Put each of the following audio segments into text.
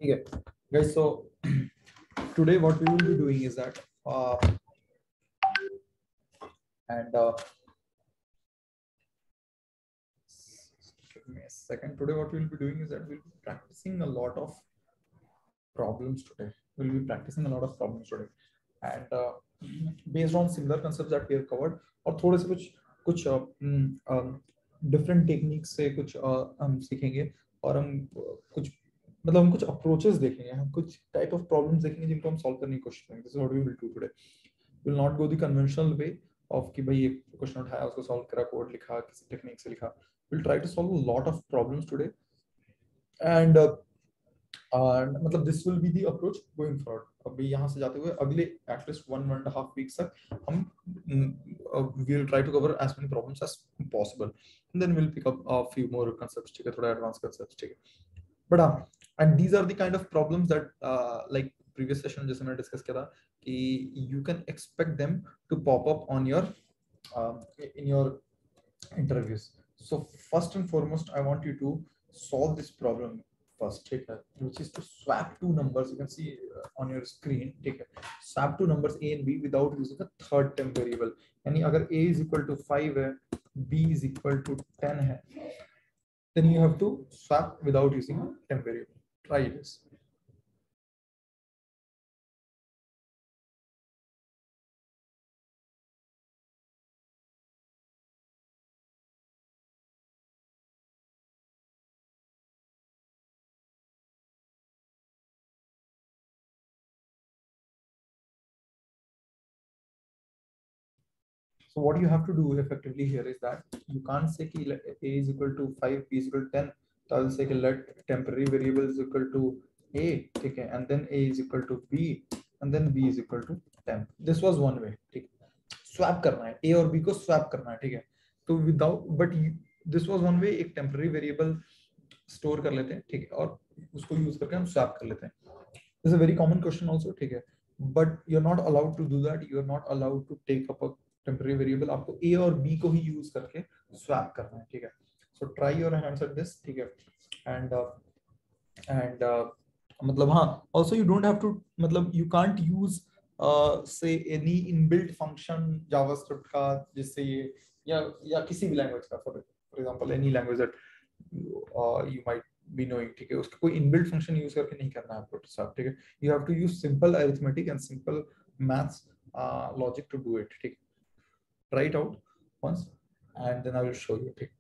ठीक है guys, so today what we will be doing is that and give me a second. Today what we will be doing is that we'll be practicing a lot of problems today. We'll be practicing a lot of problems today and based on similar concepts that we have covered और थोड़े से कुछ different technique से कुछ हम सीखेंगे और हम कुछ मतलब हम कुछ अप्रोचेस देखेंगे, हम कुछ टाइप ऑफ प्रॉब्लम्स देखेंगे जिनको हम सॉल्व करने की कोशिश करेंगे. This is what we will do today. We will not go the conventional way of कि भाई एक क्वेश्चन उठाया उसको सॉल्व करा, कोड लिखा, किसी टेक्निक से लिखा. We will try to solve a lot of problems today and मतलब this will be the approach going forward. अभी यहाँ से जाते हुए अगले एटलीस्ट 1.5 वीक्स तक हम we will try to cover as many problems as possible and then will pick up a few more concepts. ठीक है, थोड़ा एडवांस कांसेप्ट्स. ठीक है, बट हाँ, and these are the kind of problems that like previous session जैसे मैंने discuss किया था कि you can expect them to pop up on your in your interviews. So first and foremost I want you to solve this problem first, ठीक है, which is to swap two numbers. You can see on your screen, ठीक है, swap two numbers a and b without using a third temp variable. यानी अगर a is equal to 5 है, b is equal to 10 है, then you have to swap without using a temp variable. Try this. So what you have to do effectively here is that you can't say कि a is equal to 5, b is equal to 10. So I will say कि let temporary variable is equal to a, ठीक है, and then a is equal to b, and then b is equal to 10. This was one way. ठीक है, swap करना है, a और b को swap करना है. ठीक है, तो without but this was one way. एक temporary variable store कर लेते हैं, ठीक है, और उसको use करके हम swap कर लेते हैं. This is a very common question also. ठीक है, but you're not allowed to do that. You're not allowed to take up a temporary variable. आपको a और b को ही use करके swap करना है. ठीक है, so try your hands at this. ठीक है, and मतलब हाँ, also you don't have to मतलब you can't use say any inbuilt function JavaScript का जिससे ये या किसी भी language का, for example any language that you might be knowing. ठीक है, उसका कोई इनबिल्ट फंक्शन यूज करके नहीं करना है आपको तो साहब. ठीक है, you have to use simple arithmetic and simple maths logic to do it. ठीक, try it out once and then I will show you. ठीक,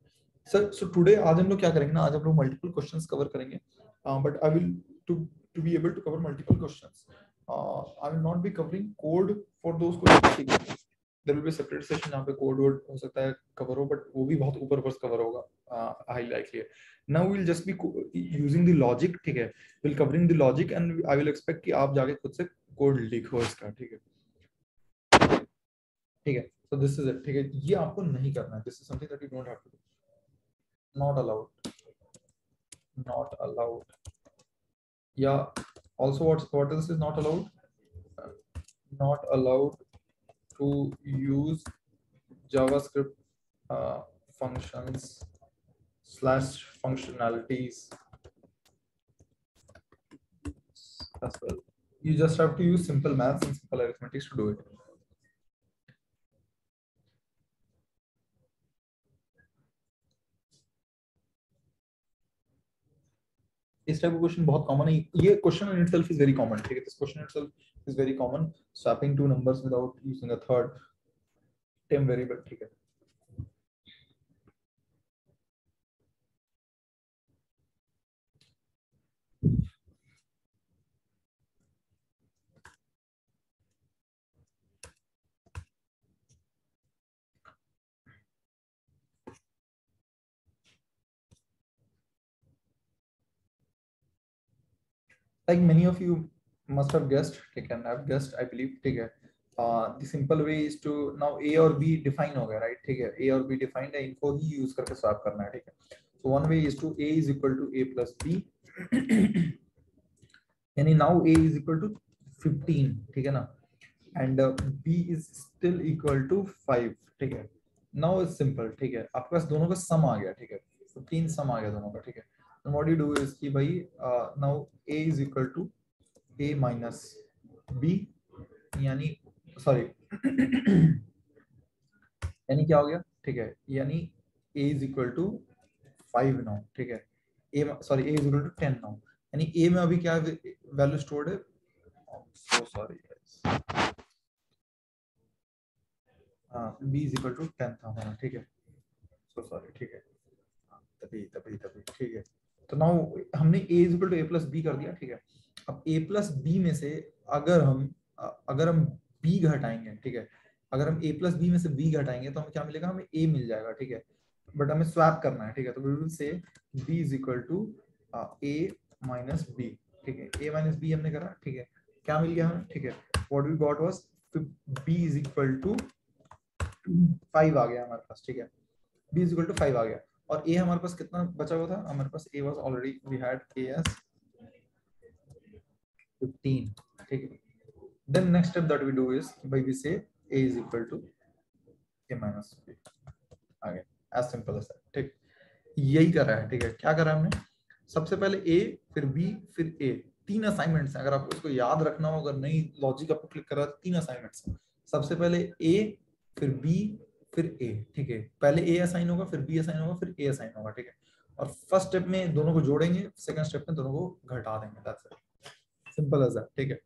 so today आज हम लोग क्या करेंगे ना, आज हम लोग मल्टीपल क्वेश्चंस कवर करेंगे, but I will to be able to cover multiple questions, I will not be covering code for those questions. There will be a separate session जहाँ पे कोड वर्ड हो सकता है कवर हो, but वो भी बहुत ऊपर ऊपर कवर होगा, हाई लाइकली है. Now will just be using the logic. ठीक है, will covering the logic and I will expect कि आप जाके खुद से कोड लिखो इसका. ठीक है, ठीक है, सो दिस इज इट. ठीक है, ये आपको नहीं करना है. This is something that you don't have to do. Not allowed, not allowed. या also what else is not allowed? Not allowed to use JavaScript functions slash functionalities as well. You just have to use simple maths and simple arithmetics to do it. इस type का question बहुत common है. ये question in itself is very common. ठीक है, this question itself is very common. Swapping to numbers without using a third time variable. ठीक है, like many of you must have guessed. ठीक है, I've guessed, I believe. ठीक है, the simple way is to now a और b define हो गया, right? ठीक है, a और b defined है, इनको ही यूज करके स्वैप करना है. ठीक है, so one way is to a is equal to a plus b. यानी now a is equal to 15. ठीक है ना, and b is still equal to 5. ठीक है, now it's simple. ठीक है, आपके पास दोनों का सम आ गया. ठीक है, 15 सम आ गया दोनों का. ठीक है, व्हाट यू डू इज कि भाई now a is equal to a minus b, यानी सॉरी यानी क्या हो गया, ठीक है, यानी a is equal to 5 now, ठीक है, a sorry a is equal to 10 now, यानी a में अभी क्या वैल्यू स्टोर्ड है, so sorry b is equal to 10 था हमारा, ठीक है, सो सॉरी, ठीक है, तभी तभी तभी ठीक है। तो नाउ हमने a is equal to a plus B कर दिया, ठीक है। अब a प्लस बी में से अगर हम b घटाएंगे, ठीक है, अगर हम a प्लस बी में से b घटाएंगे तो हमें क्या मिलेगा, हमें a मिल जाएगा, ठीक है, बट हमें स्वैप करना है, ठीक है, तो we will say b is equal to a minus b, ठीक है, a माइनस b हमने करा, ठीक है, क्या मिल गया हमें, ठीक है, what we got was b is equal to 5 आ गया हमारे पास, ठीक है, b इज इक्वल टू 5 आ गया, और a हमारे पास कितना बचा हुआ था, हमारे पास a was already we had a as 15, ठीक है। Then next step that we do is by we say a is equal to a minus b, आ गया, एज सिंपल एज दैट, ठीक, यही करा है, ठीक है, क्या करा हमने, सबसे पहले a फिर b फिर a, तीन असाइनमेंट्स हैं, अगर आपको इसको याद रखना हो, अगर नहीं लॉजिक आपको क्लिक करा तो तीन असाइनमेंट्स हैं, सबसे पहले a फिर b फिर a, ठीक है, पहले a असाइन होगा फिर b असाइन होगा फिर a असाइन होगा, ठीक है, और फर्स्ट स्टेप में दोनों को जोड़ेंगे, सेकंड स्टेप में दोनों को घटा देंगे, that's it, simple as that, ठीक है।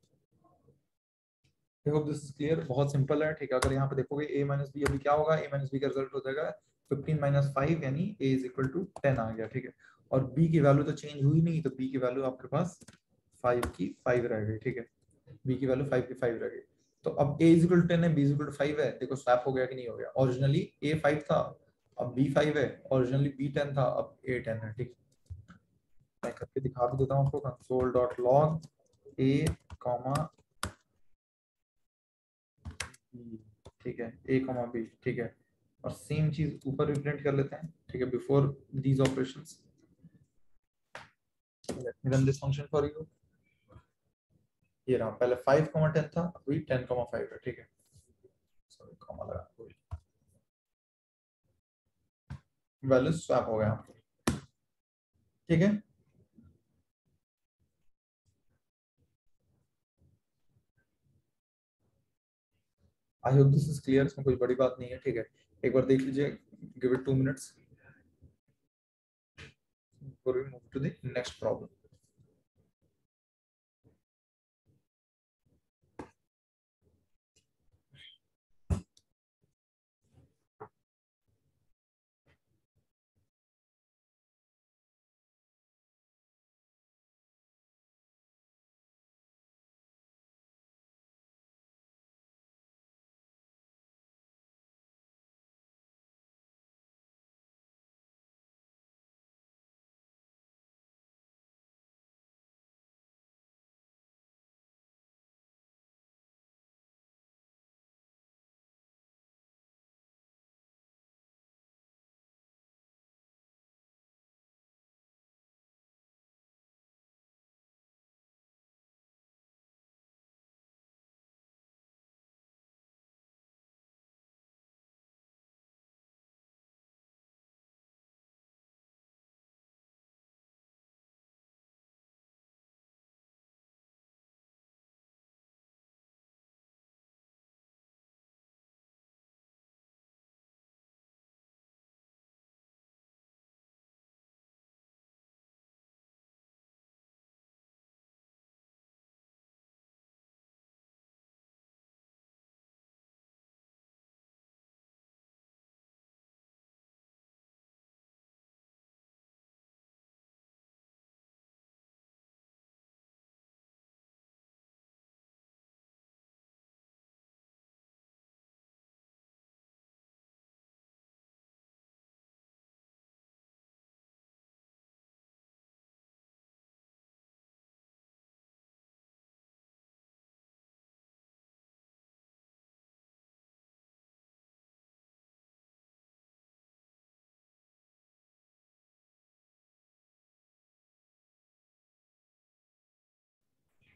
I hope this is clear, बहुत सिंपल है, ठीक है। अगर यहाँ पे देखोगे a माइनस बी, अभी क्या होगा, a माइनस बी का रिजल्ट हो जाएगा 15 माइनस 5, यानी a इज इक्वल टू 10 आ गया, ठीक है, और b की वैल्यू तो चेंज हुई नहीं, तो b की वैल्यू आपके पास 5 की 5 रह गई, ठीक है, b की वैल्यू 5 की 5 रह गई। तो अब a इज इक्वल टू 10 है, b इज इक्वल टू 5 है, देखो स्वैप हो गया कि नहीं हो गया, ओरिजिनली a 5 था, अब b 5 है, ओरिजिनली b 10 था, अब a 10 है, ठीक, मैं करके दिखा भी देता हूँ आपको, console dot log a comma, ठीक है, a कॉमा b, ठीक है, और सेम चीज ऊपर भी प्रिंट कर लेते हैं, ठीक है, before these operations, let me run this function for you, ये रहा, पहले 5,10 था, अभी 10,5 है, ठीक है, सॉरी कॉमा लगा, वैल्यू स्वैप हो गया, ठीक है। I hope this is clear, इसमें कोई बड़ी बात नहीं है, ठीक है, एक बार देख लीजिए, give it 2 minutes before we move to the next problem.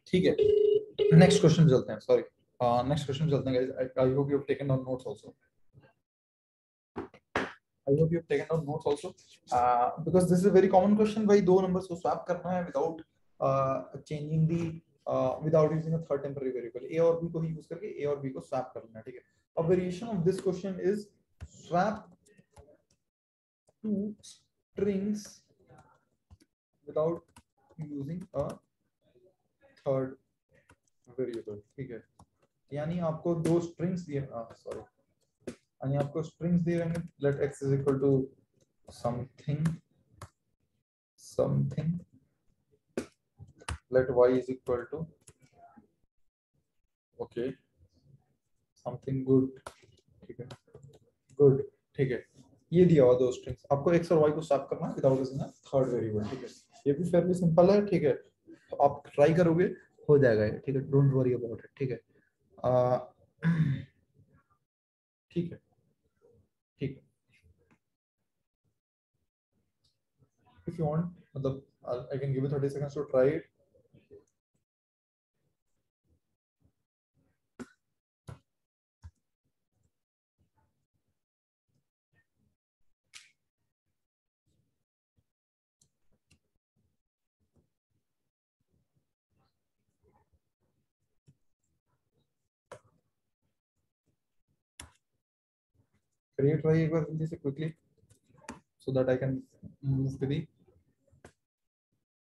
ठीक है, नेक्स्ट क्वेश्चन चलते हैं, सॉरी, नेक्स्ट क्वेश्चन चलते हैं guys, I hope you have taken down notes also. I hope you have taken down notes also, because this is a very common question. भाई दो numbers को swap करना है without changing the without using a third temporary variable. A और B को ही use करके A और B को swap करना है, ठीक है. A variation of this question is swap two strings without using a third variable, ठीक है. यानी आपको दो strings दिए, sorry, यानी आपको strings दिए रहेंगे. Let x is equal to something, let y is equal to okay something good, ठीक है, good, ठीक है. ये दिया हुआ दो स्ट्रिंग्स, आपको x और y को स्वैप करना है without using a third variable, ठीक है. ये भी फेयरली सिंपल है, ठीक है. तो आप ट्राई करोगे, हो जाएगा ये, ठीक है. डोंट वरी अबाउट इट, ठीक है. ठीक है, ठीक है. इफ यू वांट, मतलब I can give you 30 seconds to try it. करिए ट्राई एक बार जल्दी से quickly, so that I can move to the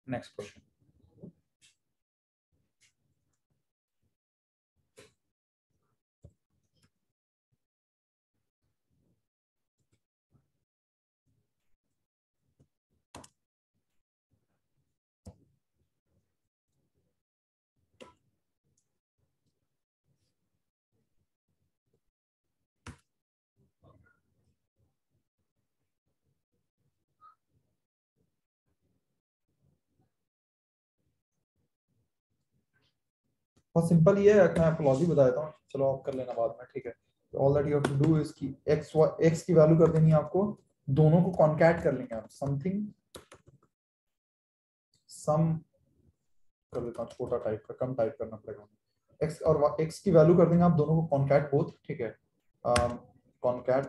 next question. बहुत सिंपल ये है, मैं आपको लॉजिक बता देता हूँ, चलो आप कर लेना बाद में, ठीक है. All that you have to do is कि x की वैल्यू कर देनी है आपको, दोनों को कॉन्कैट कर लेंगे आप. समथिंग सम कर देता हूँ, छोटा टाइप का, कम टाइप करना पड़ेगा. x और x की वैल्यू कर देंगे आप दोनों को कॉन्कैट बोथ, ठीक है. कॉन्कैट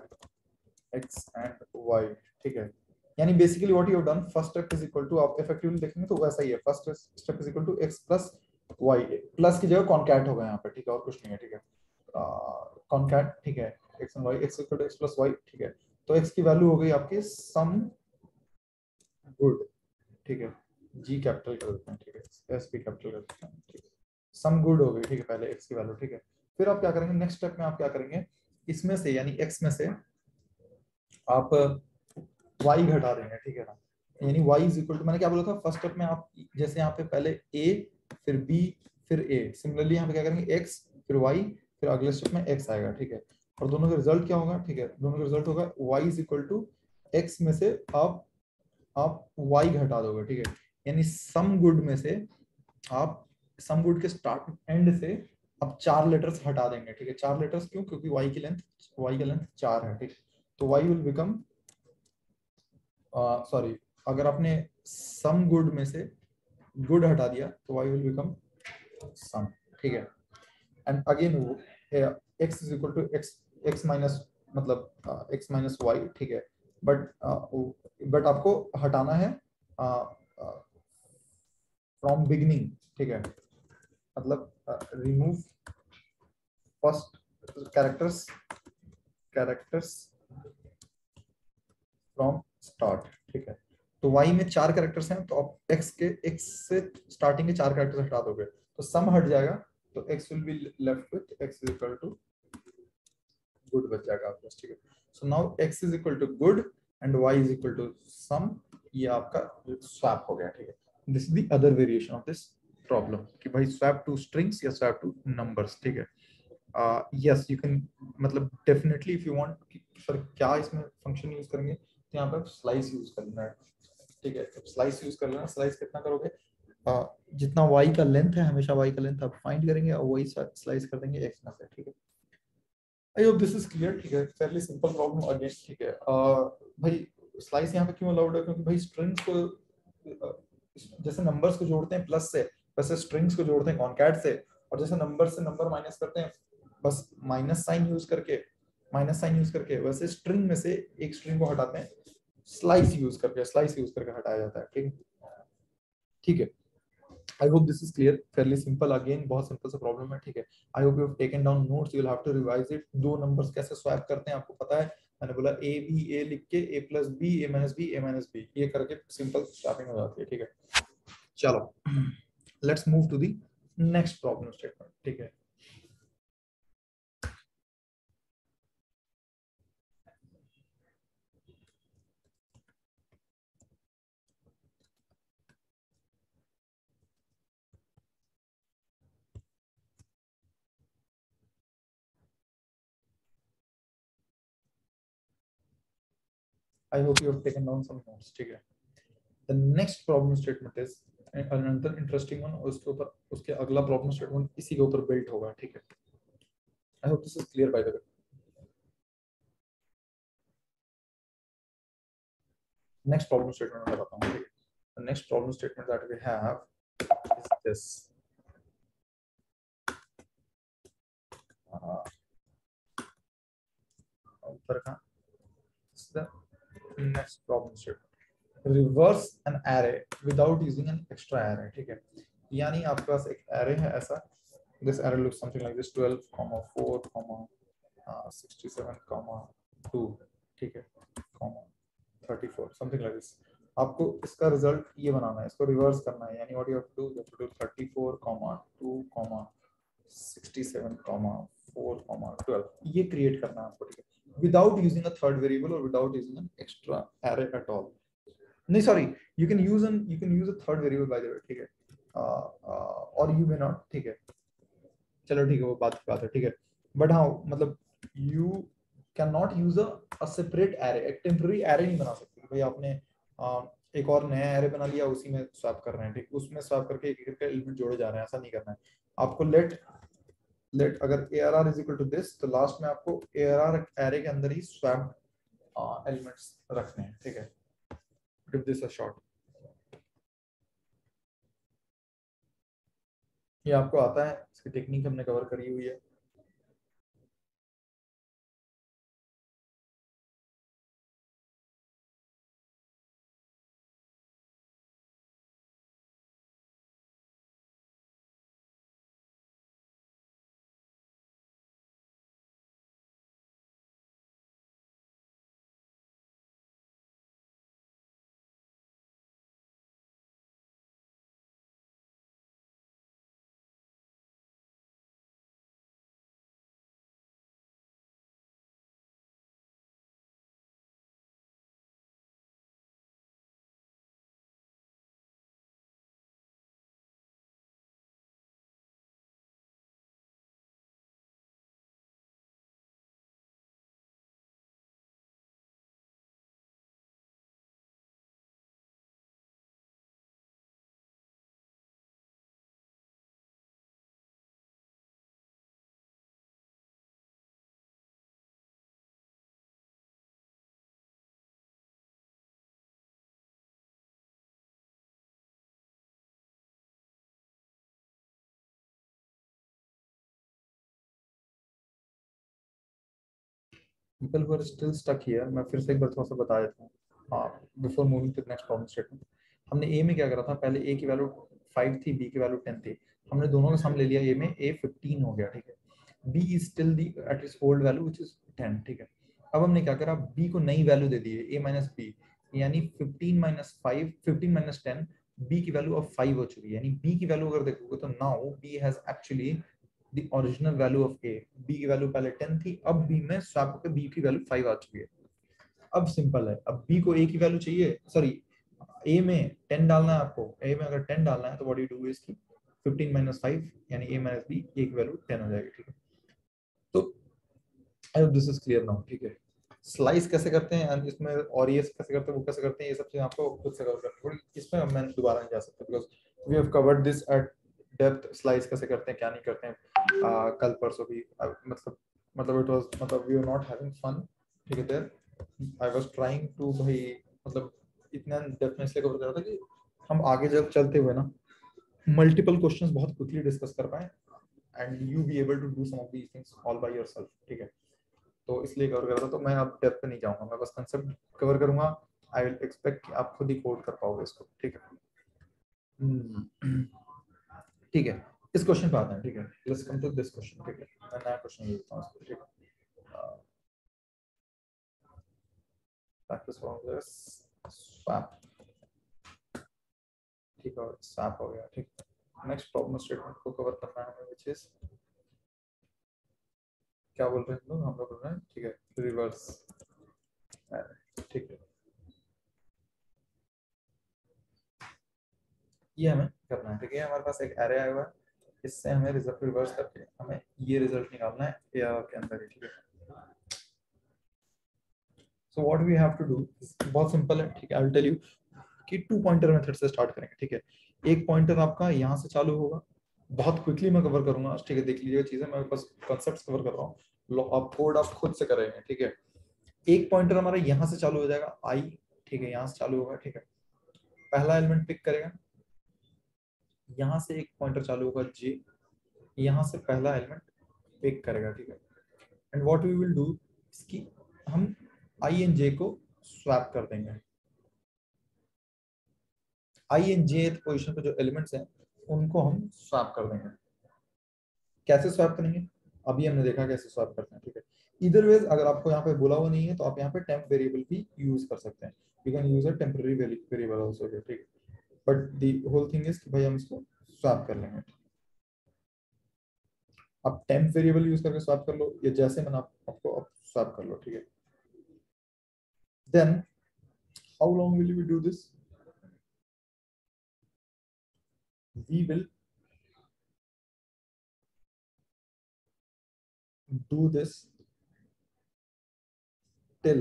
x एंड y, ठीक है. यानी basically what you have done, first step is equal to, आप इफेक्टिवली देखेंगे तो वैसा ही है. First step is equal to x plus y, plus की जगह कॉन्कैट होगा यहाँ पे, ठीक है, और कुछ नहीं है, ठीक है. कॉन्कैट, ठीक है, x and y, x equal to x plus y, ठीक है. तो x की वैल्यू हो गई आपकी सम गुड, ठीक है. g कैपिटल कर देते हैं, ठीक है, s भी कैपिटल कर देते हैं, ठीक है. सम गुड हो गई, ठीक है, पहले x की वैल्यू, ठीक है. फिर आप क्या करेंगे, नेक्स्ट स्टेप में आप क्या करेंगे, इसमें से यानी x में से आप y घटा देंगे, ठीक है ना. यानी y इज इक्वल टू, मैंने क्या बोला था फर्स्ट स्टेप में, आप जैसे यहाँ पे पहले a फिर b फिर a, सिमिलरली यहाँ पे क्या करेंगे x फिर y, फिर अगले स्टेप में x आएगा, ठीक है. और दोनों का रिजल्ट क्या होगा, ठीक है, दोनों का रिजल्ट होगा y is equal to x में से आप y घटा दोगे, ठीक है. यानी सम गुड में से आप सम गुड के स्टार्ट एंड से आप 4 लेटर्स हटा देंगे, ठीक है. 4 लेटर्स क्यों, क्योंकि y की लेंथ 4 है, ठीक. तो y विल बिकम, सॉरी, अगर आपने सम गुड में से गुड हटा दिया तो y विल बिकम सम, ठीक है. एंड अगेन वो x is equal to x minus, मतलब x माइनस वाई, ठीक है. बट आपको हटाना है फ्रॉम बिगिनिंग, ठीक है. मतलब remove first characters from start, ठीक है. तो y में 4 कैरेक्टर्स हैं, तो आप x से स्टार्टिंग के 4 कैरेक्टर्स हटा दोगे तो सम हट जाएगा, तो x will be left with x is equal to good बच जाएगा आपके पास, ठीक है. So now x is equal to good and y is equal to sum, ये आपका स्वैप हो गया, ठीक है. This is the other variation of this problem कि भाई स्वैप टू स्ट्रिंग्स या स्वैप टू नंबर्स, ठीक है. यस यू कैन, मतलब definitely if you want, sir क्या इसमें फंक्शन यूज करेंगे, तो यहाँ पे स्लाइस यूज करना है, ठीक है. स्लाइस यूज कर लेना. स्लाइस कितना करोगे, जितना y का लेंथ है, हमेशा y का लेंथ आप फाइंड करेंगे और वही स्लाइस कर देंगे x में से, ठीक है. I hope this is clear, ठीक है. फेयरली सिंपल प्रॉब्लम अगेन, ठीक है. भाई स्लाइस यहाँ पे क्यों अलाउड है, क्योंकि भाई स्ट्रिंग्स को जैसे नंबर्स को जोड़ते हैं प्लस से, वैसे स्ट्रिंग्स को जोड़ते हैं कॉन्कैट से, और जैसे नंबर से नंबर माइनस करते हैं बस माइनस साइन यूज करके, माइनस साइन यूज करके, वैसे स्ट्रिंग में से एक स्ट्रिंग को हटाते हैं स्लाइस यूज करके, स्लाइस यूज करके हटाया जाता है। ठीक है, ठीक है। I hope this is clear, fairly simple, again बहुत सिंपल सा प्रॉब्लम है। ठीक है, I hope you have taken down notes, you will have to revise it. दो नंबर्स कैसे स्वैप करते हैं आपको पता है, मैंने बोला ए बी, ए लिख के ए प्लस बी, ए माइनस बी, ए माइनस बी, ये करके सिंपल स्वैपिंग हो जाती है। ठीक है, चलो let's move to the next problem statement. ठीक है, I hope you have taken down some notes. ठीक है, the next problem statement is another interesting one, उसके ऊपर उसके अगला problem statement इसी के ऊपर built होगा। ठीक है, I hope this is clear by the way. Next problem statement मैं बताता हूँ। ठीक है, the next problem statement that we have is this. ऊपर का is the next problem statement. Reverse an array without using an extra array. ठीक है, यानी आपके पास एक array है ऐसा, this array looks something like this, 12, 4, 67, 2, ठीक है, 34, समथिंग लाइक दिस। आपको इसका रिजल्ट ये बनाना है, इसको रिवर्स करना है, यानी what you have to do, 34, 2, 67, 4, 12, ये क्रिएट करना है आपको। ठीक है, without using a third variable और without using an extra array at all. नहीं sorry, you can use a third variable by the way. ठीक है, और यू मे नॉट। ठीक है, चलो ठीक है, वो बात की बात है। ठीक है, बट हाँ मतलब you can not use a separate array, एक टेम्पररी एरे नहीं बना सकते भाई आपने एक और नया एरे बना लिया उसी में स्वैप कर रहे हैं। ठीक, उसमें स्वैप करके एक एक एलिमेंट जोड़े जा रहे हैं, ऐसा नहीं करना है आपको। लेट लेट अगर ARR is equal to this, तो लास्ट में आपको ARR एरे के अंदर ही स्वैप एलिमेंट्स रखने हैं। ठीक है, गिव दिस अ शॉट। ये आपको आता है, इसकी टेक्निक हमने कवर करी हुई है। People who are still stuck here, मैं फिर से एक बार थोड़ा सा बता देता हूँ। हाँ, before moving to next problem statement, हमने ए में क्या करा था, पहले ए की वैल्यू 5 थी, बी की वैल्यू 10 थी, हमने दोनों का सम ले लिया, ए में ए 15 हो गया। ठीक है, B is still the at its old value which is 10। ठीक है, अब हमने क्या करा, बी को नई वैल्यू दे दी है, ए माइनस बी, यानी 15 माइनस 5, 15 माइनस 10, बी की वैल्यू अब 5 हो चुकी है, यानी बी की वैल्यू अगर देखोगे तो now B has actually the original value of a, b की वैल्यू पहले 10 थी, अब b में स्वैप होकर b की वैल्यू 5 आ चुकी है। अब सिंपल है, अब b को a की वैल्यू चाहिए, सॉरी a में 10 डालना है आपको, a में अगर 10 डालना है तो व्हाट यू डू इज की 15 माइनस 5 यानी a माइनस b, a की वैल्यू 10 हो जाएगी। ठीक है, तो आई hope this is clear now. ठीक है, स्लाइस कैसे करते हैं इसमें और ये कैसे करते हैं, वो कैसे करते हैं, ये सब चीजें आपको खुद से कवर करनी पड़ेगी, इसमें मैं दोबारा नहीं जा सकता because we have covered this at depth. Slice कैसे करते हैं क्या नहीं करते हैं कल परसों भी, मतलब इट वाज मतलब we were not having fun. ठीक है, there I was trying to भाई मतलब इतना डेप्थ में इसलिए कवर कर रहा था कि हम आगे जब चलते हुए ना मल्टीपल क्वेश्चंस बहुत क्विकली डिस्कस कर पाए and you be able to do some of these things all by yourself. ठीक है, तो इसलिए कवर कर रहा था। तो मैं अब डेप्थ पे नहीं जाऊंगा, मैं बस कंसेप्ट कवर करूंगा। आई विल एक्सपेक्ट कि आप खुद ही कोड कर पाओगे इसको, ठीक है। ठीक है, इस क्वेश्चन पे आते हैं, ठीक है। Let's come to this question, ठीक है। मैं नया क्वेश्चन लेता हूं इसको, ठीक है। प्रैक्टिस फॉर्मूलास स्वैप, ठीक है, स्वैप हो गया, ठीक है। नेक्स्ट प्रॉब्लम स्टेटमेंट को कवर करना है हमें, व्हिच इज, क्या बोल रहे हैं हम लोग बोल रहे हैं, ठीक है, रिवर्स, ठीक है। ये हमें करना है, ठीक है। हमारे पास एक एरे आया हुआ है, इससे हमें रिजल्ट रिवर्स करके हमें ये रिजल्ट निकालना है एआर के अंदर ही, ठीक है। So what we have to do, बहुत सिंपल है, ठीक है। आई विल टेल यू कि 2 पॉइंटर मेथड से स्टार्ट करेंगे, ठीक है। एक पॉइंटर आपका यहाँ से चालू होगा, बहुत क्विकली मैं कवर करूंगा, ठीक है। देख लीजिएगा चीजें, मैं बस कॉन्सेप्ट्स कवर कर रहा हूँ, आप कोड आप खुद से करेंगे, ठीक है। एक पॉइंटर हमारा यहाँ से चालू हो जाएगा आई, ठीक है, यहाँ से चालू होगा, ठीक है। पहला एलिमेंट पिक करेगा, यहाँ से एक पॉइंटर चालू होगा जे, यहाँ से पहला एलिमेंट पिक करेगा, ठीक है। And what we will do, इसकी हम आई एंड जे को स्वैप कर देंगे। आई एंड जे पोजीशन पे जो एलिमेंट्स हैं उनको हम स्वैप कर देंगे। कैसे स्वैप करेंगे, अभी हमने देखा कैसे स्वैप करते हैं, ठीक है। इधर वेज अगर आपको यहाँ पे बोला हुआ नहीं है तो आप यहाँ पे टेम्प वेरिएबल भी यूज कर सकते हैं, you can use a temporary variable also, ठीक है। But the whole thing is कि भाई हम इसको स्वैप कर लेंगे। आप टेम्प वेरिएबल यूज करके स्वैप कर लो, या जैसे मैंने आपको अब स्वैप कर लो, ठीक है। Then how long will we do this, we will do this till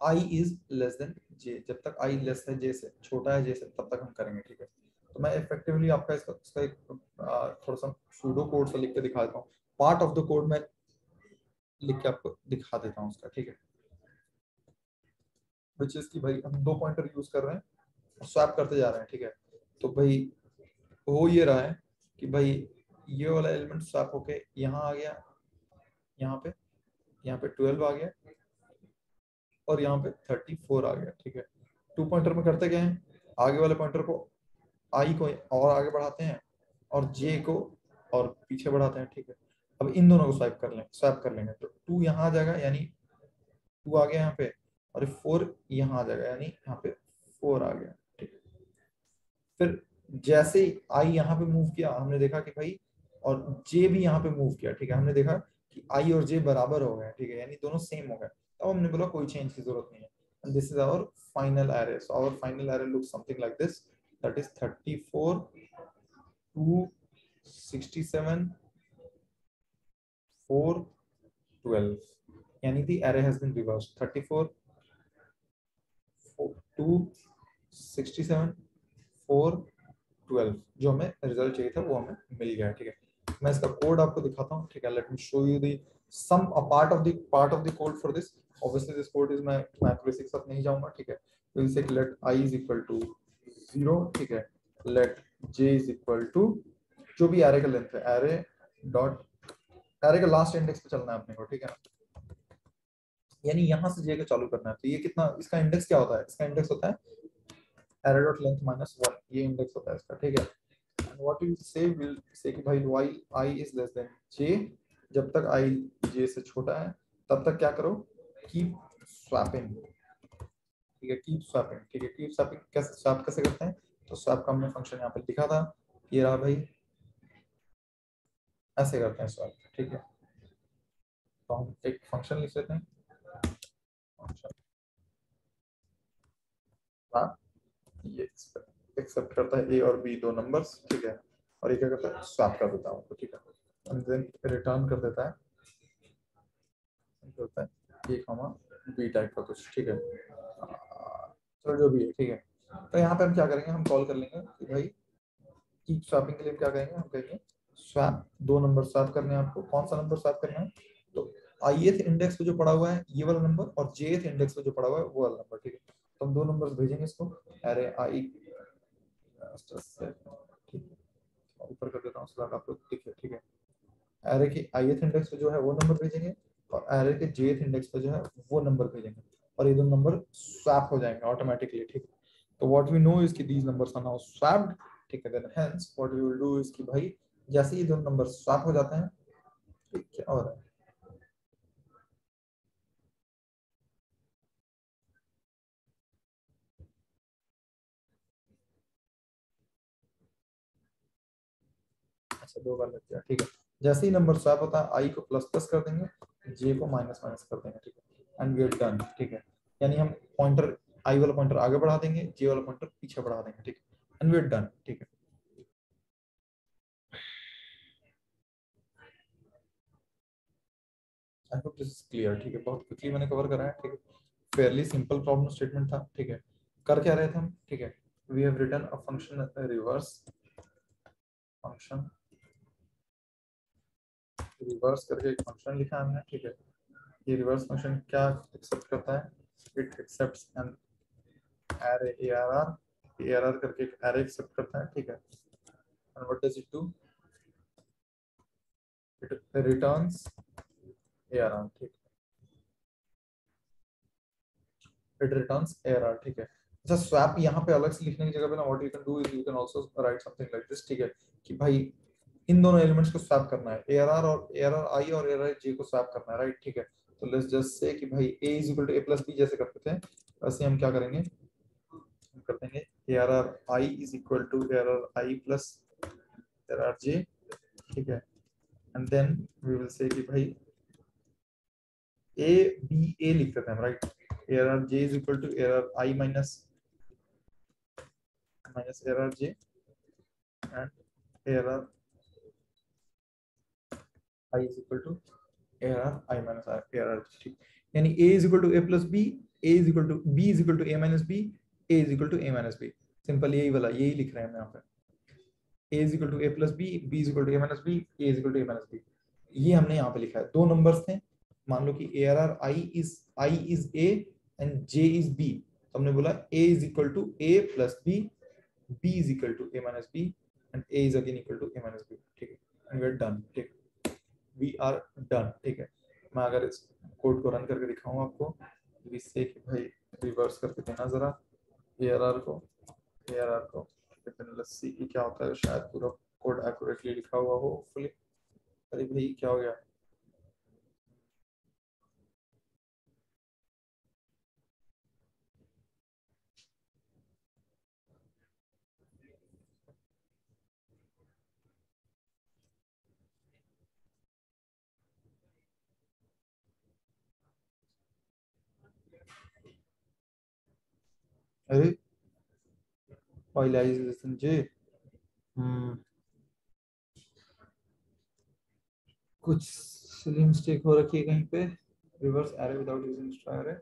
I is less than j, जब तक I लेस है j से, छोटा है j से, तब तक हम करेंगे, ठीक है। तो मैं इफेक्टिवली आपका इसका एक थोड़ा सा सूडो कोड सा लिख के दिखा देता हूँ, पार्ट ऑफ द कोड में लिख के आपको दिखा देता हूँ उसका, ठीक है। विच इज की भाई हम 2 पॉइंटर यूज कर रहे हैं, स्वैप करते जा रहे हैं, ठीक है। तो भाई हो ये रहा है कि भाई ये वाला एलिमेंट स्वैप होके यहाँ आ गया, यहाँ पे 12 आ गया, और यहाँ पे 34 आ गया, ठीक है। 2 पॉइंटर में करते क्या है, आगे वाले पॉइंटर को आई को और आगे बढ़ाते हैं, और जे को और पीछे बढ़ाते हैं, ठीक है। अब इन दोनों को स्वैप कर लेंगे, तो 2 यहाँ आ जाएगा, यानी 2 आ गया यहाँ पे, और 4 यहाँ आ जाएगा, यानी यहाँ पे 4 आ गया, ठीक है। फिर जैसे आई यहाँ पे मूव किया, हमने देखा कि भाई, और जे भी यहाँ पे मूव किया, ठीक है। हमने देखा कि आई और जे बराबर हो गए, ठीक है, यानी दोनों सेम हो गए। तब हमने बोला कोई चेंज की जरूरत नहीं है, and this is our final array. So our final array looks something like this, that is 34 267 4 12, यानी the array has been reversed, 34 267 4 12, जो हमें रिजल्ट चाहिए था वो हमें मिल गया, ठीक है। मैं इसका कोड आपको दिखाता हूँ, ठीक है। Let me show you the some a part of the code for this. Obviously this code is, मैं एक्यूरेसी के साथ नहीं जाऊंगा, ठीक है। Will say let I is equal to 0, ठीक है। Let J is equal to, जो भी एरे का लेंथ है, एरे डॉट, एरे का लास्ट इंडेक्स पे चलना है अपने को, ठीक है। यानी यहाँ से जे को चालू करना है, तो ये कितना, इसका इंडेक्स क्या होता है, इसका इंडेक्स होता है array dot length minus 1, ये इंडेक्स होता है इसका, ठीक है। and what we will say कि भाई while I is less than j, जब तक I j से छोटा है तब तक क्या करो, keep swapping, ठीक है। keep swapping, ठीक है। keep swapping कैसे स्वैप कैसे करते हैं, तो स्वैप का हमने फंक्शन यहाँ पे लिखा था, ये रहा भाई, ऐसे करते हैं स्वैप, ठीक है। तो हम एक फंक्शन लिख लेते हैं, फंक्शन स्वैप, ये एक्सेप्ट करता है ए और बी, 2 नंबर्स, ठीक है। और ये क्या करता है, स्वैप कर देता है उनको, ठीक है। एंड देन रिटर्न कर देता है, होता है ए कॉमा बी टाइप का कुछ, ठीक है। चलो जो भी है, ठीक है। तो यहाँ पे हम क्या करेंगे, हम कॉल कर लेंगे कि भाई कीप स्वैपिंग के लिए क्या करेंगे, हम कहेंगे स्वैप, 2 नंबर स्वैप करने हैं आपको, कौन सा नंबर स्वैप करना है, तो ith इंडेक्स पे जो पड़ा हुआ है ये वाला नंबर, और jth इंडेक्स पे जो पड़ा हुआ है वो वाला नंबर, ठीक है। तो हम 2 नंबर्स भेजेंगे इसको, अरे आई, ठीक है, ऊपर कर देता हूँ सो आप लोग दिखे, ठीक है। एरे के ith इंडेक्स पे जो है वो नंबर भेजेंगे और एरे के jth इंडेक्स पे जो है वो नंबर भेजेंगे और ये दोनों नंबर स्वैप हो जाएंगे ऑटोमेटिकली, ठीक है। तो व्हाट वी नो इज कि these numbers are now swapped, ठीक है। Then hence what we will do is कि भाई जैसे ही दोनों नंबर स्वैप हो जाते हैं, ठीक, क्या हो रहा है? अच्छा, दो बार लग गया, ठीक है। जैसे ही नंबर स्वैप होता है आई को प्लस प्लस कर देंगे, जे को माइनस माइनस कर देंगे, ठीक है। एंड वी आर डन, ठीक है। यानी हम पॉइंटर, आई वाला पॉइंटर आगे बढ़ा देंगे, जे वाला पॉइंटर पीछे बढ़ा देंगे, ठीक है। एंड वी आर डन, ठीक है। I hope this is clear, ठीक है। बहुत क्विकली मैंने कवर करा है, ठीक है। फेयरली सिंपल प्रॉब्लम स्टेटमेंट था, ठीक है। कर क्या रहे थे हम, ठीक है। We have written a function reverse function, reverse करके एक फंक्शन लिखा है हमने, ठीक है। ये रिवर्स फंक्शन क्या एक्सेप्ट करता है? It accepts an array arr करके एक array एक्सेप्ट करता है, ठीक है। and what does it do? It returns arr, ठीक है। it returns arr, ठीक है। अच्छा, स्वैप यहाँ पे अलग से लिखने की जगह पे ना what you can do is you can also right something like this, ठीक है। कि भाई इन दोनों एलिमेंट्स को स्वैप करना है, arr और arr i और arr j को स्वैप करना है, राइट, ठीक है। तो लेट्स जस्ट से कि भाई a is equal to a plus b जैसे करते थे, वैसे हम क्या करेंगे, हम कर देंगे arr i is equal to arr i plus arr j, ठीक है। एंड देन वी विल से कि भाई a b a लिख देते हैं, right. arr j is equal to arr I minus arr j and arr I is equal to arr I minus arr j, ठीक। यानी a is equal to a plus b, a is equal to b is equal to a minus b, a is equal to a minus b। Simple यही वाला यही लिख रहे हैं हम यहाँ पे, a is equal to a plus b, b is equal to a minus b, a is equal to a minus b। ये हमने यहाँ पे लिखा है। दो नंबर्स थे, मान लो कि arr I is a and j is b, तो हमने बोला a is equal to a plus b, b is equal to a minus b and a is again equal to a minus b, ठीक है। and we are done, ठीक, we are done, ठीक है। मैं अगर इस कोड को run करके दिखाऊं आपको, इससे कि भाई रिवर्स करके देना जरा arr को, arr को, लेकिन लेट्स सी कि क्या होता है। शायद पूरा कोड एक्यूरेटली लिखा हुआ हो होपफुली। अरे भाई क्या हो गया? अरे फाइलाइजेशन जे, हम्म, कुछ सिली मिस्टेक हो रखी है कहीं पे। Reverse array without using extra array,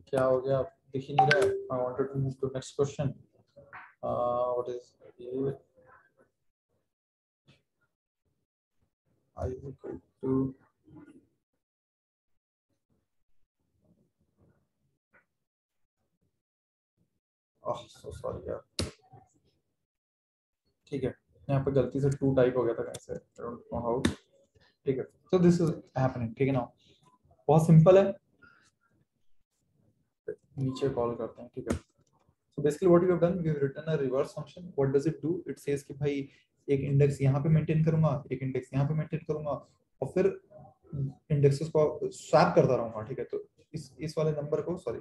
क्या हो गया? आप दिख ही नहीं रहा है। I wanted to move to next question. What is I is equal to, so sorry यार, ठीक है। यहाँ पे गलती से टू टाइप हो गया था कहीं से, आई डोंट नो हाउ, ठीक है। सो दिस इज हैपनिंग, ठीक है ना। बहुत सिंपल है, नीचे कॉल करते हैं, ठीक है। So basically what you have done, we have written a reverse function. What does it do? It says कि भाई एक इंडेक्स यहाँ पे मेंटेन करूंगा, एक इंडेक्स यहाँ पे मेंटेन करूंगा और फिर इंडेक्सेस को स्वैप करता रहूंगा, ठीक है। तो इस वाले नंबर को, सॉरी,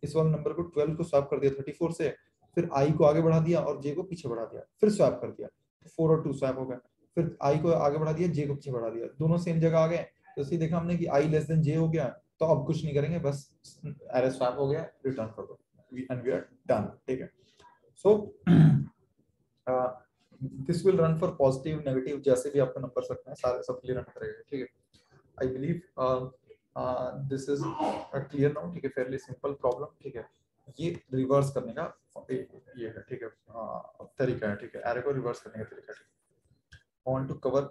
इस वाले नंबर को 12 को स्वैप कर दिया 34 से, फिर आई को आगे बढ़ा दिया और जे को पीछे बढ़ा दिया, फिर स्वैप कर दिया, तो 4 और 2 स्वैप हो गए। फिर आई को आगे बढ़ा दिया, जे को पीछे बढ़ा दिया, दोनों सेम जगह आ गए। तो इसी देखा हमने कि आई लेस देन जे हो गया, तो अब कुछ नहीं करेंगे, बस एरे स्वैप हो गया, रिटर्न कर दो, एंड वी आर डन, ठीक है। So this will run for positive negative, जैसे भी आपका नंबर सकते हैं सारे सब रन करेगा, ठीक है। I believe this is clear now, ठीक है। फेयरली सिंपल प्रॉब्लम, ठीक है। ये रिवर्स करने का ये है, ठीक है, तरीका है, ठीक है। एरे को रिवर्स करने का तरीका है, ठीक है। वांट टू कवर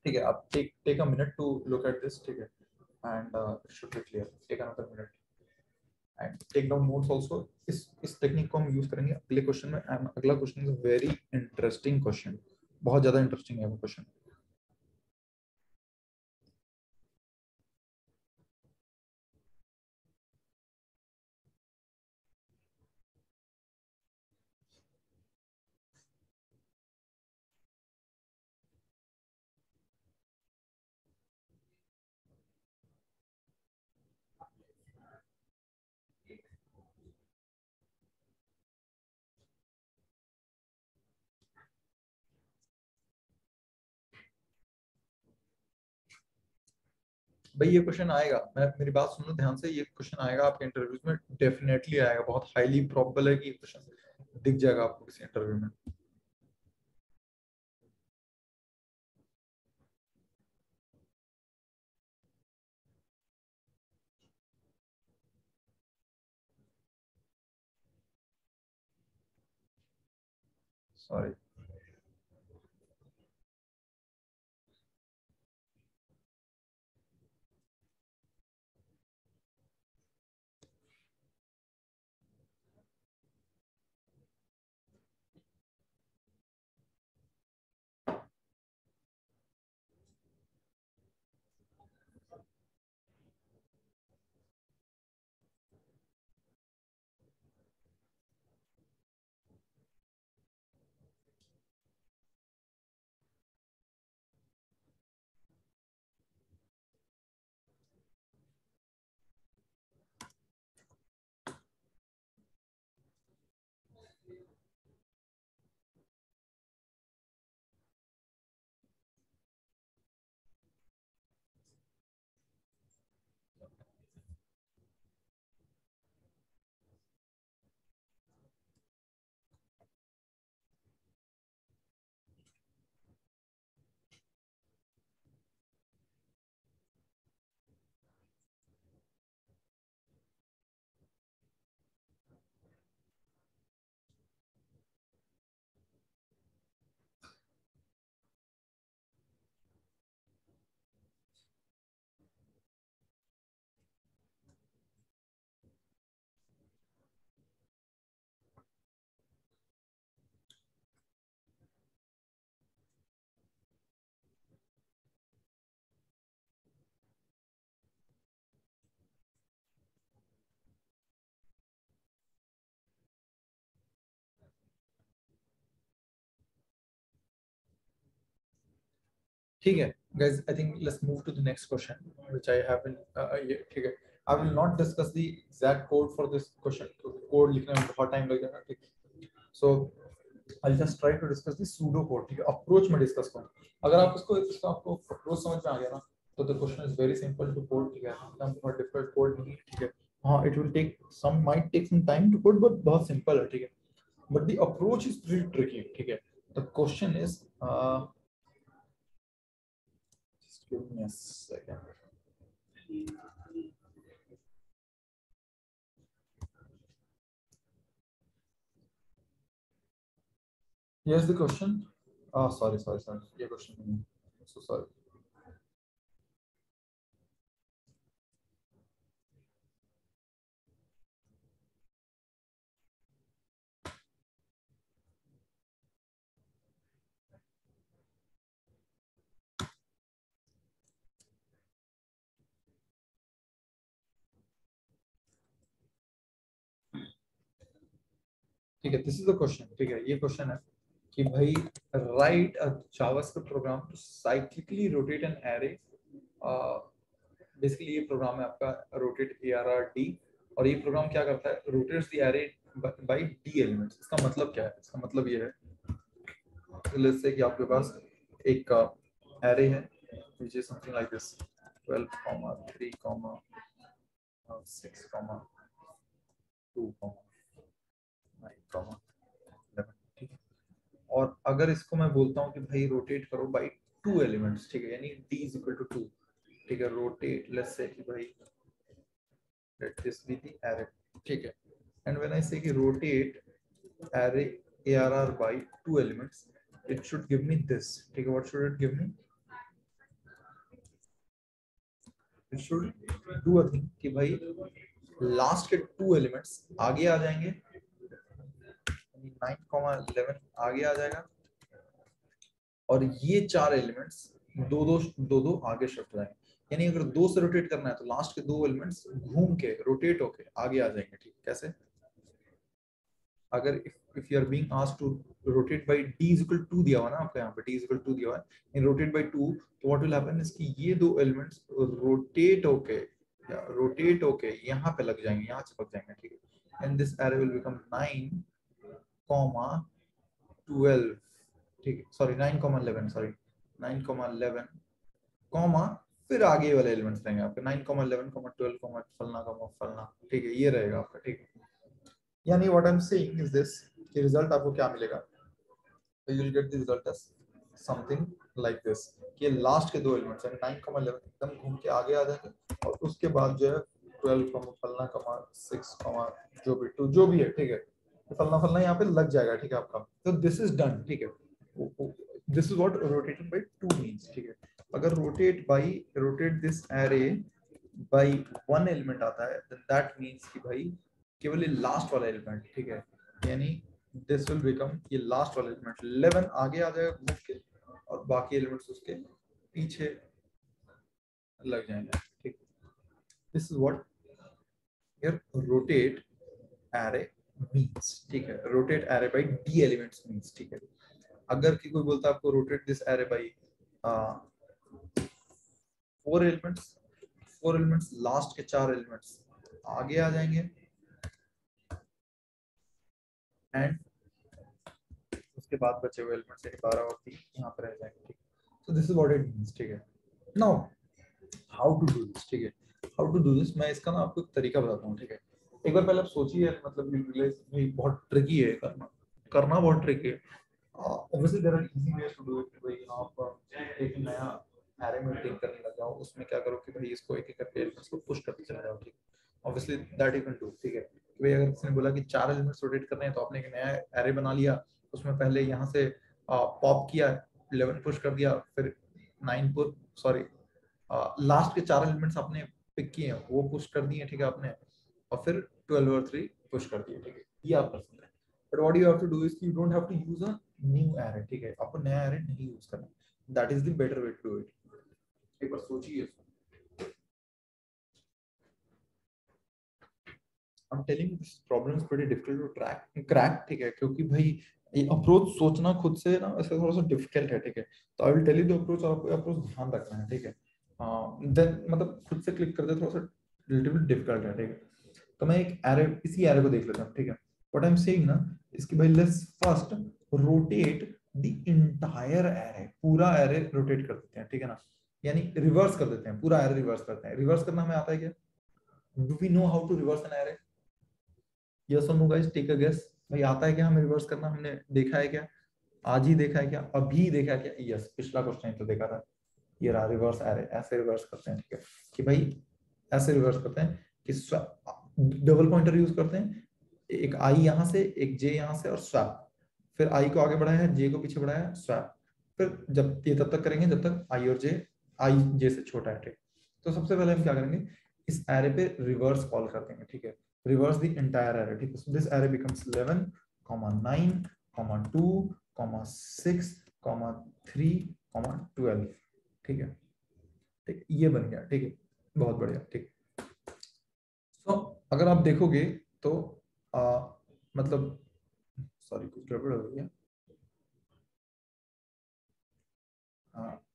ठीक है, आप take a minute to look at this, ठीक है, and it should be clear, take another minute and take down notes also. इस टेक्निक को हम यूज करेंगे अगले क्वेश्चन में। एंड अगला question is very interesting question, बहुत ज्यादा इंटरेस्टिंग है वो क्वेश्चन। भाई ये क्वेश्चन आएगा, मैं मेरी बात सुनो ध्यान से, ये क्वेश्चन आएगा आपके इंटरव्यूज में, डेफिनेटली आएगा, बहुत हाईली प्रोबेबल है कि ये क्वेश्चन दिख जाएगा आपको किसी इंटरव्यू में। सॉरी। ठीक है guys, I think let's move to the next question which I have in ठीक है, I will not discuss the exact code for this question, code लिखने में बहुत टाइम लग जाएगा, ठीक है, so I'll just try to discuss the pseudo code, ठीक है, अप्रोच में डिस्कस करूँ। अगर आप इसका आपको अप्रोच समझ में आ गया ना, तो the question is very simple to code, ठीक है, एकदम बहुत डिफिकल्ट कोड नहीं है, ठीक है, हाँ it will take some, might take some time to code, but बहुत सिंपल है, ठीक है, but the approach is pretty tricky, ठीक है। The question is just give me a second. Here's the question. Oh, sorry. ये question नहीं है. So sorry. ठीक है, this is the question. ठीक है, ये question है कि भाई write a JavaScript program to cyclically rotate an array. Basically ये प्रोग्राम है आपका rotate arrd, और ये प्रोग्राम क्या करता है, rotates the array by d elements. इसका मतलब क्या है? इसका मतलब ये है, let's say कि आपके पास एक array है which is something like this 12, 3, 6, 2, 9, 11, ठीक है। और अगर इसको मैं बोलता हूँ कि भाई रोटेट करो बाई 2 एलिमेंट्स, ठीक है, यानी d इज इक्वल टू 2, ठीक है, रोटेट, लेट्स से कि भाई let this be the array, ठीक है, एंड व्हेन आई से कि rotate array arr by 2 elements, it should give me this, ठीक है, what should it give me? Should do a thing कि भाई लास्ट के 2 एलिमेंट्स आगे आ जाएंगे, 9,11 आगे आ जाएगा, और ये 4 एलिमेंट्स दो दो आगे शिफ्ट हो जाएंगे। यानी अगर 2 से रोटेट करना है तो लास्ट के 2 एलिमेंट्स घूम के रोटेट होके आगे आ जाएंगे। ठीक, कैसे? अगर if you are being asked to rotate by d is equal to दिया हुआ ना आपका, यहाँ पे d is equal to दिया हुआ है, in rotate by 2, तो what will happen is कि ये 2 एलिमेंट्स रोटेट होके यहाँ पे लग जाएंगे, यहाँ चिपक जाएंगे। ठीक है, and this array will become 9, 12, ठीक है, सॉरी 9,11, सॉरी 9,11, कॉमा फिर आगे वाले एलिमेंट्स रहेंगे आपके 9,11, 12, फलना, फलना। ठीक है, ये रहेगा आपका। ठीक है, यानी what I am saying is this, कि रिजल्ट आपको क्या मिलेगा, तो you will get the result as something like this, कि लास्ट के 2 एलिमेंट्स हैं 9,11 एकदम घूम के आगे आ जाएंगे, और उसके बाद जो है 12, फलना, 6, जो भी 2 जो भी है। ठीक है, तो फलना यहाँ पे लग जाएगा। ठीक है आपका, तो दिस इज डन। ठीक है, this is what rotating by 2 means. ठीक है, अगर rotate this array by 1 element आता है, देन दैट मींस कि भाई केवल ये लास्ट वाला एलिमेंट। ठीक है, यानी दिस विल बिकम, ये लास्ट वाला एलिमेंट 11 आगे आ जाएगा घूम के, और बाकी एलिमेंट्स उसके पीछे लग जाएंगे। ठीक, this is what here rotate array means. ठीक है, rotate array by d elements means. ठीक है, अगर कि कोई बोलता है आपको rotate this array by 4 elements, last के 4 एलिमेंट्स आगे आ जाएंगे, एंड उसके बाद बचे हुए एलिमेंट्स यानी 12 और 3 यहाँ पर रह जाएंगे। ठीक, so this is what it means. ठीक है, now how to do this. ठीक है, हाउ टू डू दिस, मैं इसका ना आपको एक तरीका बताता हूँ। ठीक है, एक बार पहले आप सोचिए, मतलब यू रियलाइज भाई बहुत ट्रिकी है करना बहुत ट्रिकी है। Obviously there are easy ways to do it. भाई आप एक नया एरे मेंटेन करने लग जाओ, उसमें क्या करो कि भाई इसको एक एक करके एलिमेंट्स को पुश करते चले जाओ। ठीक, obviously that you can do. ठीक है, कि भाई अगर किसी ने बोला कि 4 एलिमेंट्स रोटेट करने हैं, तो आपने एक नया एरे बना लिया, उसमें पहले यहाँ से पॉप किया, 11 पुश कर दिया, फिर 9 पुश, सॉरी लास्ट के 4 एलिमेंट्स आपने पिक किए हैं, वो पुश कर दिए। ठीक है आपने, और फिर 12 और 3 पुश कर दिए। ठीक है, ये आप कर सकते हैं, but what you have to do is you don't have to use a new array. ठीक है, आपको नया एरे नहीं यूज करना, that is the better way to do it. एक बार सोचिए, I'm telling you this problem is pretty difficult to crack। ठीक है, क्योंकि भाई ये अप्रोच सोचना खुद से ना ऐसा थोड़ा सा डिफिकल्ट है। ठीक है, तो I will tell you the approach, और आपको अप्रोच ध्यान रखना है। ठीक है, देन मतलब खुद से क्लिक करते थोड़ा सा लिटिल डिफिकल्ट है। ठीक है, तो मैं एक एरे, इसी एरे को देख लेता हूँ। ठीक है, व्हाट आई एम सेइंग ना, इसकी भाई let's first rotate the entire array, पूरा एरे रोटेट कर देते हैं। ठीक है ना, यानी रिवर्स कर देते हैं, पूरा एरे रिवर्स करते हैं। रिवर्स करना हमें आता है क्या? Do we know how to reverse an array? Yes और no guys, take a guess. भाई आता है क्या हमें रिवर्स करना? हमने देखा है क्या? आज ही देखा है क्या? अभी देखा है क्या? यस, पिछला क्वेश्चन तो देखा था। ये रहा रिवर्स एरे, ऐसे रिवर्स करते हैं। ठीक है, कि भाई ऐसे रिवर्स करते हैं कि डबल पॉइंटर यूज करते हैं, एक आई यहाँ से, एक जे यहाँ से, और स्वैप, फिर आई को आगे बढ़ाया, जे को पीछे बढ़ाया, स्वैप, फिर जब ये तब तक करेंगे जब तक आई जे से छोटा है। ठीक, तो सबसे पहले हम क्या करेंगे, इस एरे पे रिवर्स कॉल कर देंगे। ठीक है, reverse the entire array। ठीक है, so this array becomes 11, 9, 2, 6, 3, 12। ठीक है, ठीक, ये बन गया। ठीक है, बहुत बढ़िया। ठीक, तो अगर आप देखोगे तो मतलब सॉरी कुछ गड़बड़ हो गया।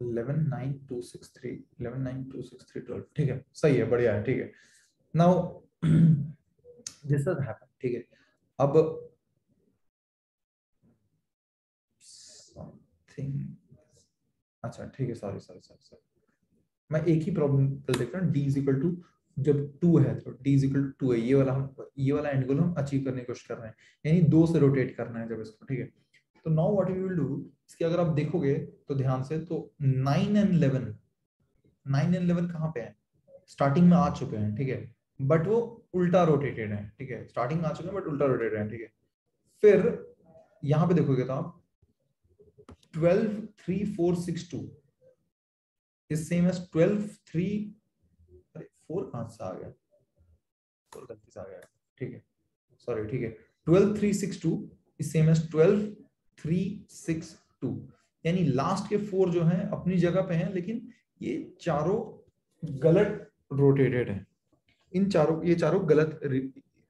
11, 9, 2, 6, 3, 11, 9, 2, 6, 3, 12। ठीक है, सही है, बढ़िया है। ठीक है, नाउ दिस हैज हैपेंड। ठीक है, अब समथिंग, अच्छा ठीक है, सॉरी सॉरी सॉरी सॉरी, मैं एक ही प्रॉब्लम देखता हूँ। डी इज इक्वल टू, जब 2 है तो डी इज इक्वल टू 2 है, ये वाला एंड गोल हम अचीव करने की कोशिश कर रहे हैं, यानी 2 से रोटेट करना है जब इसको। ठीक है, तो now what we will do, इसके अगर आप देखोगे तो ध्यान से, तो 9 एंड 11, 9 एंड 11 कहाँ पे है? स्टार्टिंग में आ चुके हैं। ठीक है, बट वो उल्टा रोटेटेड है। ठीक है, स्टार्टिंग में आ चुके हैं बट उल्टा रोटेटेड है। ठीक है, फिर यहाँ पे देखोगे तो आप 12, 3, 4, 6, 2 is same as 12, 3, 4 कहां से आ गया, 4 गलती से आ गया, ठीक है, सॉरी, ठीक है, 12362 इज सेम एज 12362, यानी लास्ट के 4 जो हैं अपनी जगह पे हैं, लेकिन ये चारों गलत रोटेटेड हैं, ये चारों गलत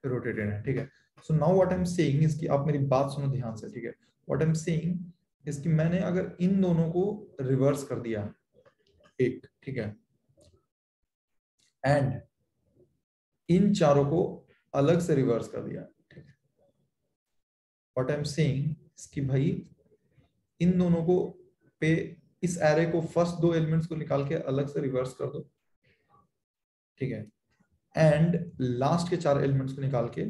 रोटेटेड हैं, ठीक है। So now what I am saying is कि आप मेरी बात सुनो ध्यान से, ठीक है। What I am saying is कि मैंने अगर इन दोनों को रिवर्स कर दिया एक, ठीक है, एंड इन चारों को अलग से रिवर्स कर दिया, ठीक है। व्हाट आई एम सेइंग कि भाई इन दोनों को पे इस एरे को फर्स्ट 2 एलिमेंट्स को निकाल के अलग से रिवर्स कर दो, ठीक है, एंड लास्ट के 4 एलिमेंट्स को निकाल के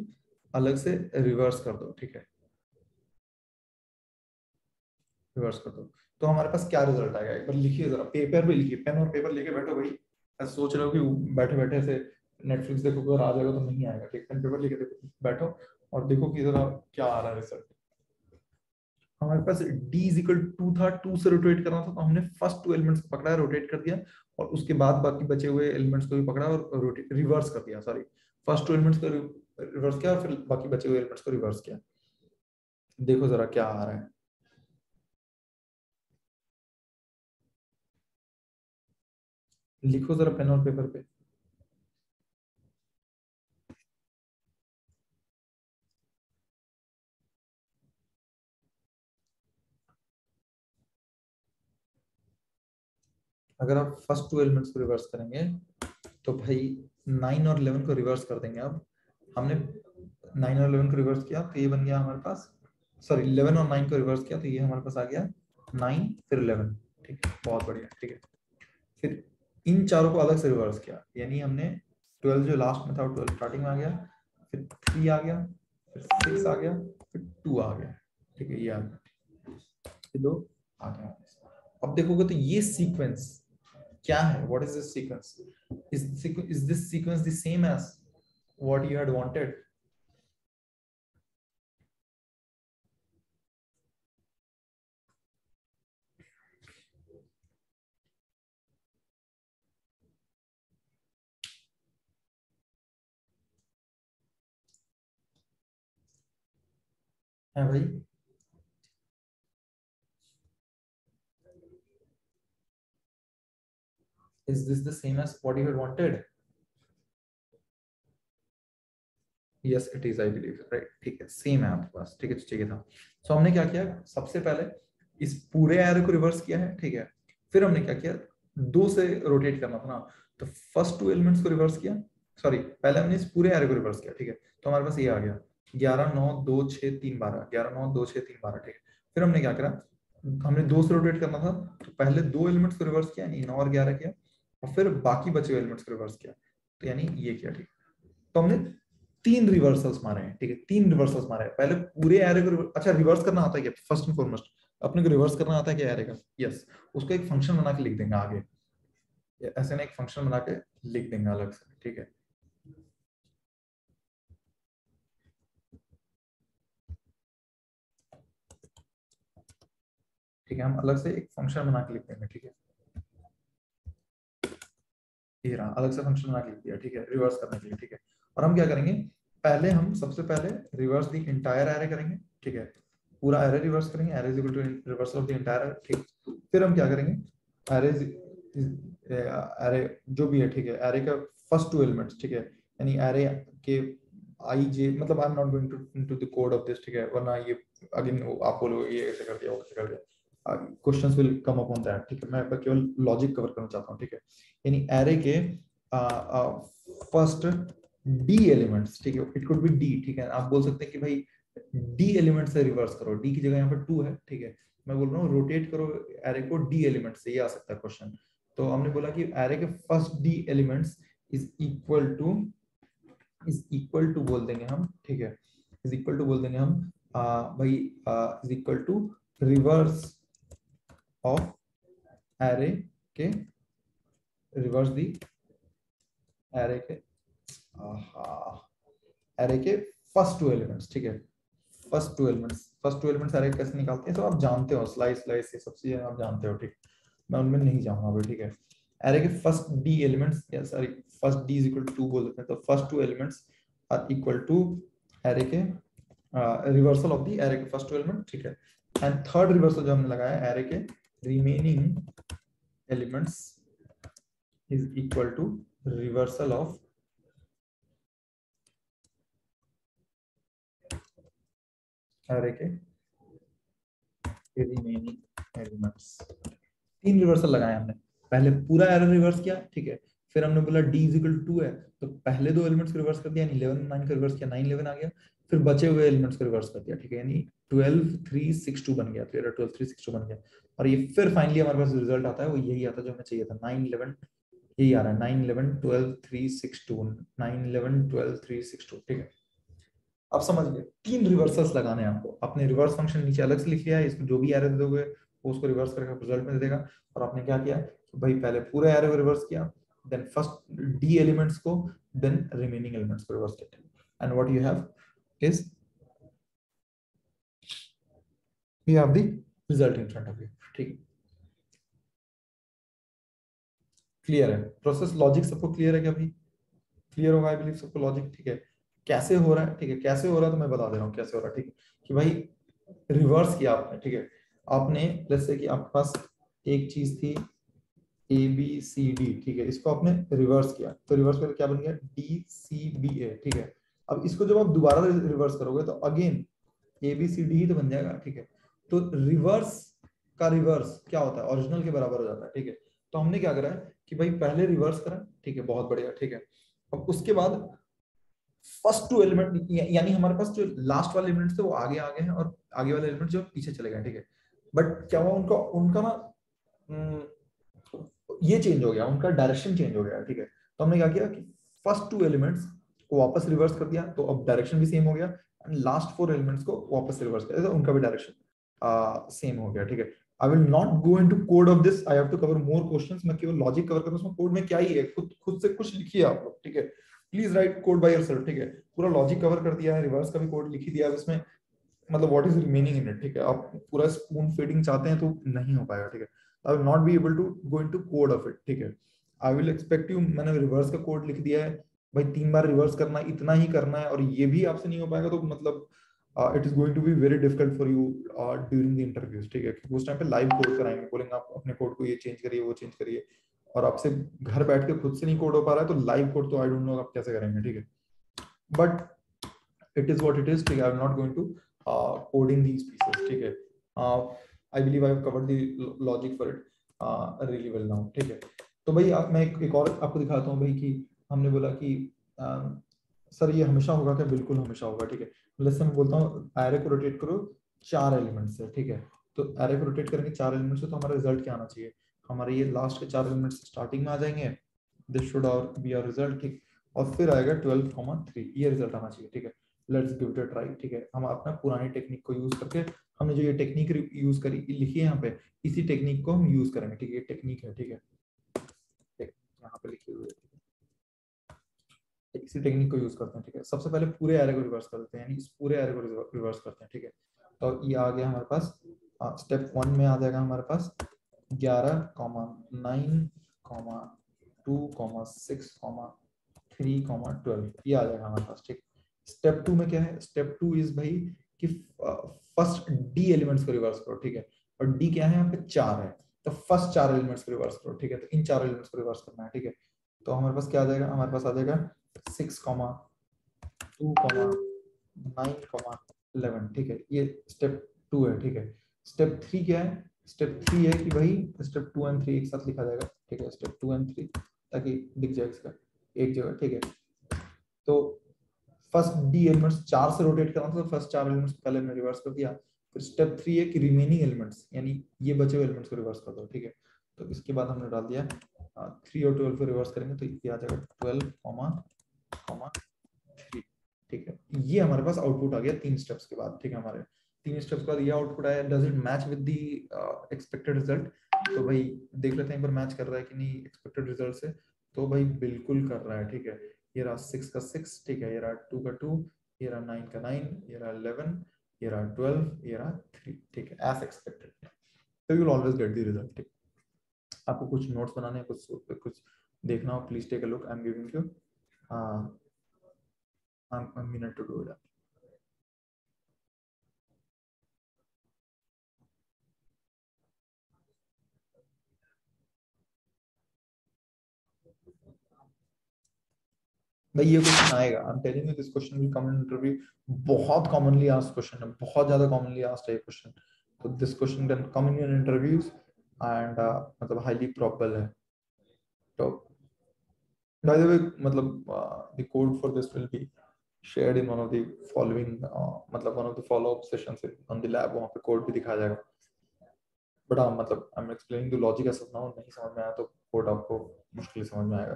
अलग से रिवर्स कर दो, ठीक है, रिवर्स कर दो। तो हमारे पास क्या रिजल्ट आएगा, एक बार लिखिए जरा, पेपर पे लिखिए, पेन और पेपर लेके बैठो भाई। ऐसे सोच रहे हो कि बैठे बैठे से नेटफ्लिक्स देखो, अगर आ जाएगा तो नहीं आएगा, ठीक, पेन पेपर लेके देखो, बैठो और देखो कि जरा क्या आ रहा है रिजल्ट। हमारे पास d इज इक्वल 2 था, 2 से रोटेट करना था, तो हमने फर्स्ट 2 एलिमेंट्स को पकड़ा, रोटेट कर दिया, और उसके बाद बाकी बचे हुए एलिमेंट्स को भी पकड़ा और रोटेट रिवर्स कर दिया, सॉरी, फर्स्ट 2 एलिमेंट्स को रिवर्स किया और फिर बाकी बचे हुए एलिमेंट्स को रिवर्स किया। देखो जरा क्या आ रहा है, लिखो जरा पेन और पेपर पे। अगर आप फर्स्ट 2 एलिमेंट्स को रिवर्स करेंगे तो भाई 9 और 11 को रिवर्स कर देंगे। अब हमने 9 और 11 को रिवर्स किया तो ये बन गया हमारे पास, सॉरी 11 और 9 को रिवर्स किया तो ये हमारे पास आ गया 9 फिर 11, ठीक है, बहुत बढ़िया, ठीक है। फिर इन चारों को अलग से रिवर्स किया, यानी हमने 12 जो लास्ट में था वो 12 स्टार्टिंग में आ गया, फिर 3 आ गया, फिर 6 आ गया, फिर 2 आ गया, ठीक है, ये आ गया, ये दो आ गया। अब देखोगे तो ये सीक्वेंस क्या है, what is this sequence, is this sequence the same as what you had wanted? है भाई, is this the same as what you had wanted? Yes it is, I believe, right, ठीक है, सेम है आपके पास, ठीक है, चाहिए था। सो हमने क्या किया, सबसे पहले इस पूरे एरो को रिवर्स किया है, ठीक है, फिर हमने क्या किया, 2 से रोटेट करना था ना, तो फर्स्ट 2 एलिमेंट्स को रिवर्स किया, सॉरी पहले हमने इस पूरे एरो को रिवर्स किया, ठीक है, तो हमारे पास ये आ गया 11 9 2 6 3 12, 11 9 2 6 3 12, ठीक है। फिर हमने क्या करा, हमने 2 से रोटेट करना था, तो पहले 2 एलिमेंट्स को रिवर्स किया, यानी 9 और 11 किया, और फिर बाकी बचे हुए एलिमेंट्स को रिवर्स किया, तो यानी ये किया, ठीक। तो हमने 3 रिवर्सल्स मारे हैं, ठीक है, 3 रिवर्सल्स मारे हैं, पहले पूरे एरे को अच्छा रिवर्स करना आता है क्या, फर्स्ट एंड फॉरमोस्ट अपने को रिवर्स करना आता है क्या एरे का, यस, उसको एक फंक्शन बना के लिख देंगे आगे, ऐसे ना एक फंक्शन बना के लिख देंगे अलग से, ठीक है। ठीक है, हम अलग से एक फंक्शन बना के लिख देंगे, ठीक है, ये रहा, अलग से फंक्शन बना के लिख दिया, ठीक है, रिवर्स करने के लिए, ठीक है। और हम क्या करेंगे, पहले हम सबसे पहले रिवर्स द इंटायर एरे करेंगे, ठीक है, पूरा एरे रिवर्स करेंगे, array is equal to reversal of the entire array, ठीक। फिर हम क्या करेंगे, एरे एरे जो भी है, ठीक है, एरे का फर्स्ट 2 एलिमेंट्स, ठीक है, यानी एरे के आई जे, मतलब I am not going to into the code of this, ठीक है, वरना ये अगेन आप बोलो ये ऐसे कर दिया वो ऐसे कर दिया, questions will come up on that, ठीक है, मैं केवल लॉजिक कवर करना चाहता हूँ, ठीक है। यानी एरे के फर्स्ट डी एलिमेंट्स, ठीक है, इट कुड बी डी, ठीक है, आप बोल सकते हैं कि भाई डी एलिमेंट से रिवर्स करो, डी की जगह यहाँ पर 2 है, ठीक है, मैं बोल रहा हूँ रोटेट करो एरे को डी एलिमेंट से, ये आ सकता है क्वेश्चन। तो हमने बोला कि एरे के first D elements is equal to बोल देंगे हम, ठीक है, इज इक्वल टू बोल देंगे हम भाई is equal to reverse of array के, रिवर्स दी एरे के एरे के फर्स्ट 2 एलिमेंट्स, ठीक है, फर्स्ट टू एलिमेंट्स एरे कैसे निकालते हैं, तो आप जानते हो, स्लाइस स्लाइस ये सब चीजें आप जानते हो, ठीक, मैं उनमें नहीं जाऊंगा अभी, ठीक है। एरे के फर्स्ट डी एलिमेंट्स, या sorry first D is equal to 2 बोल देते हैं, तो first 2 elements are equal to array के रिवर्सल ऑफ द एरे के फर्स्ट 2 एलिमेंट, ठीक है। एंड थर्ड रिवर्सल जो हमने लगाया एरे के remaining elements is equal to reversal of array के रिमेनिंग एलिमेंट्स। 3 रिवर्सल लगाए हमने, पहले पूरा एरे रिवर्स किया, ठीक है, फिर हमने बोला d इज इक्वल टू 2 है, तो पहले 2 एलिमेंट्स को रिवर्स कर दिया, यानी 11 9 का रिवर्स किया, 9 11 आ गया, फिर बचे हुए एलिमेंट्स को रिवर्स कर दिया, ठीक है, यानी 12 3 6 2 बन गया, तो ये 12 3 6 2 बन गया। और ये फिर फाइनली हमारे पास रिजल्ट आता है, वो यही आता है जो हमें चाहिए था, 9 11, यही आ रहा है 9 11 12 3 6 2, 9 11 12 3 6 2, ठीक है। अब समझ गए, 3 रिवर्सल्स लगाने हैं आपको, आपने रिवर्स फंक्शन नीचे अलग से लिख लिया है, इसको जो भी एरे दे दोगे वो उसको रिवर्स करके रिजल्ट में दे देगा। और आपने क्या किया कि भाई पहले पूरे एरे को रिवर्स किया, देन फर्स्ट डी एलिमेंट्स को, देन रिमेनिंग एलिमेंट्स को रिवर्स किया, and what you have is you have the result in front of you, ठीक है। क्लियर है प्रोसेस, लॉजिक सबको क्लियर है क्या भाई? क्लियर होगा आई बिलीव सबको लॉजिक, ठीक है। कैसे हो रहा है, ठीक है, कैसे हो रहा है तो मैं बता दे रहा हूँ कैसे हो रहा है, ठीक है, कि भाई रिवर्स किया आपने, ठीक है, आपने जैसे कि आपके पास एक चीज थी ए बी सी डी, ठीक है, इसको आपने रिवर्स किया, तो रिवर्स करके क्या बन गया डी सी बी ए, ठीक है। अब इसको जब आप दोबारा रिवर्स करोगे तो again A B C D ही तो बन जाएगा, ठीक है। तो रिवर्स का रिवर्स क्या होता है, ओरिजिनल के बराबर हो जाता है, ठीक है। तो हमने क्या करा है कि भाई पहले रिवर्स करा, ठीक है, बहुत बढ़िया, ठीक है। अब उसके बाद फर्स्ट 2 एलिमेंट, यानी हमारे पास जो लास्ट वाले एलिमेंट्स थे वो आगे आ गए हैं और आगे वाले एलिमेंट जो पीछे चले गए, ठीक है। बट क्या हुआ, उनका उनका ना ये चेंज हो गया, उनका डायरेक्शन चेंज हो गया, ठीक है। तो हमने क्या किया कि फर्स्ट 2 एलिमेंट्स को वापस रिवर्स कर दिया, तो अब डायरेक्शन भी सेम हो गया, एंड लास्ट 4 एलिमेंट्स को वापस रिवर्स कर दिया, तो उनका भी डायरेक्शन सेम हो गया, ठीक है। I will not go into code of this, I have to cover more questions, मैं केवल लॉजिक कवर कर रहा हूं, उसमें कोड में क्या ही है, खुद खुद से कुछ लिखिए आप लोग, ठीक है। Please right code bye yourself, ठीक है। पूरा लॉजिक कवर कर दिया है, रिवर्स का भी कोड लिख ही दिया है इसमें, मतलब what is remaining in it, ठीक है। आप पूरा स्पून फीडिंग चाहते हैं तो नहीं हो पाएगा, ठीक है। I will not be able to go into code of it, ठीक है। आई विल एक्सपेक्ट यू, मैंने रिवर्स का कोड लिख दिया है भाई, 3 बार रिवर्स करना, इतना ही करना है, और ये भी आपसे नहीं हो पाएगा तो मतलब it is going to be very difficult for you during the interviews, ठीक है। क्योंकि उस टाइम पे लाइव कोड कराएंगे, बोलेंगे आप अपने कोड को ये चेंज करिए वो चेंज करिए, और आपसे घर बैठ के खुद से नहीं कोड हो पा रहा है, तो लाइव कोड तो आई डोंट नो आप कैसे करेंगे, ठीक है। But it is what it is, ठीक है। I'm not going to coding these pieces, ठीक है। I believe I have covered the logic for it really well now, ठीक है। तो भाई मैं एक और आपको दिखाता हूँ भाई, कि हमने बोला कि सर ये हमेशा होगा क्या? बिल्कुल हमेशा होगा, ठीक है। जैसे मैं बोलता हूँ एरे को रोटेट करो 4 एलिमेंट से, ठीक है। तो एरे को रोटेट करेंगे 4 एलिमेंट से, तो हमारा रिजल्ट क्या आना चाहिए? हमारे ये लास्ट के 4 एलिमेंट स्टार्टिंग में आ जाएंगे, दिस शुड और बी आवर रिजल्ट, ठीक। और फिर आएगा 12,3, ये रिजल्ट आना चाहिए, ठीक है। Let's give it a try, ठीक है। हम अपना पुरानी टेक्निक को यूज करके, हमने जो ये टेक्निक यूज करी लिखी है यहाँ पे, इसी टेक्निक को हम यूज करेंगे, ठीक है। ये टेक्निक है, ठीक है, यहाँ पे लिखी हुई है, इसी टेक्निक को यूज करते हैं, ठीक है। सबसे पहले पूरे एरे को रिवर्स कर देते हैं, यानी इस पूरे एरे को रिवर्स करते हैं, ठीक है। तो ये आ गया हमारे पास, स्टेप 1 में आ जाएगा हमारे पास 11, 9, 2, 6, 3, 12, ये आ जाएगा हमारे पास, ठीक। स्टेप 2 में क्या है? स्टेप 2 इज भाई कि फर्स्ट डी एलिमेंट्स को रिवर्स करो, ठीक है। और डी क्या है यहाँ पे? 4 है, तो फर्स्ट 4 एलिमेंट्स को रिवर्स करो, ठीक है। तो इन 4 एलिमेंट्स को रिवर्स करना है, ठीक है। तो हमारे पास क्या आ जाएगा? हमारे पास आ जाएगा 6, 2, 9, 11, ठीक है। ये स्टेप 2 है, ठीक है। स्टेप 3 क्या है? स्टेप 3 है कि भाई स्टेप 2 एंड 3 एक साथ लिखा जाएगा, ठीक है। स्टेप 2 एंड 3 ताकि दिख जाए इसका एक जगह, ठीक है। तो फर्स्ट डी एलिमेंट्स 4 से रोटेट करना था, तो फर्स्ट 4 एलिमेंट्स पहले मैंने रिवर्स कर दिया। फिर स्टेप 3 है कि रिमेनिंग एलिमेंट्स, यानी ये बचे हुए एलिमेंट्स को रिवर्स कर दो, ठीक है। तो इसके बाद हमने डाल दिया 3 और 12 को रिवर्स करेंगे, तो ये आ जाएगा 12, 3, ठीक है। ये हमारे पास आउटपुट आ गया 3 स्टेप्स के बाद, ठीक है। हमारे 3 स्टेप्स के बाद ये आउटपुट आया, does it match with the expected result? तो भाई देख लेते हैं एक बार मैच कर रहा है कि नहीं एक्सपेक्टेड रिजल्ट से। तो भाई बिल्कुल कर रहा है, ठीक है। ये रहा 6 का 6, ठीक है। ये रहा 2 का 2, ये रहा 9 का 9, ये रहा 11, ये रहा 12, ये रहा 3, ठीक है, एज एक्सपेक्टेड। तो you will always get the result, ठीक। आपको कुछ नोट्स बनाने, कुछ देखना हो, please take a look, I am giving you a minute to do that. भाई ये क्वेश्चन आएगा, I am telling you, this question will come in interview. बहुत कॉमनली आस्क्ड क्वेश्चन है, बहुत ज्यादा कॉमनली आस्क्ड है क्वेश्चन। तो this question can come in interviews and मतलब हाईली प्रोबेबल है। तो बाय द वे मतलब the code for this will B shared in one of the following मतलब one of the follow up sessions on the lab, वहाँ पे code भी दिखाया जाएगा। बट हाँ मतलब I am explaining the logic as of now, नहीं समझ में आया तो कोड आपको मुश्किल समझ में आएगा।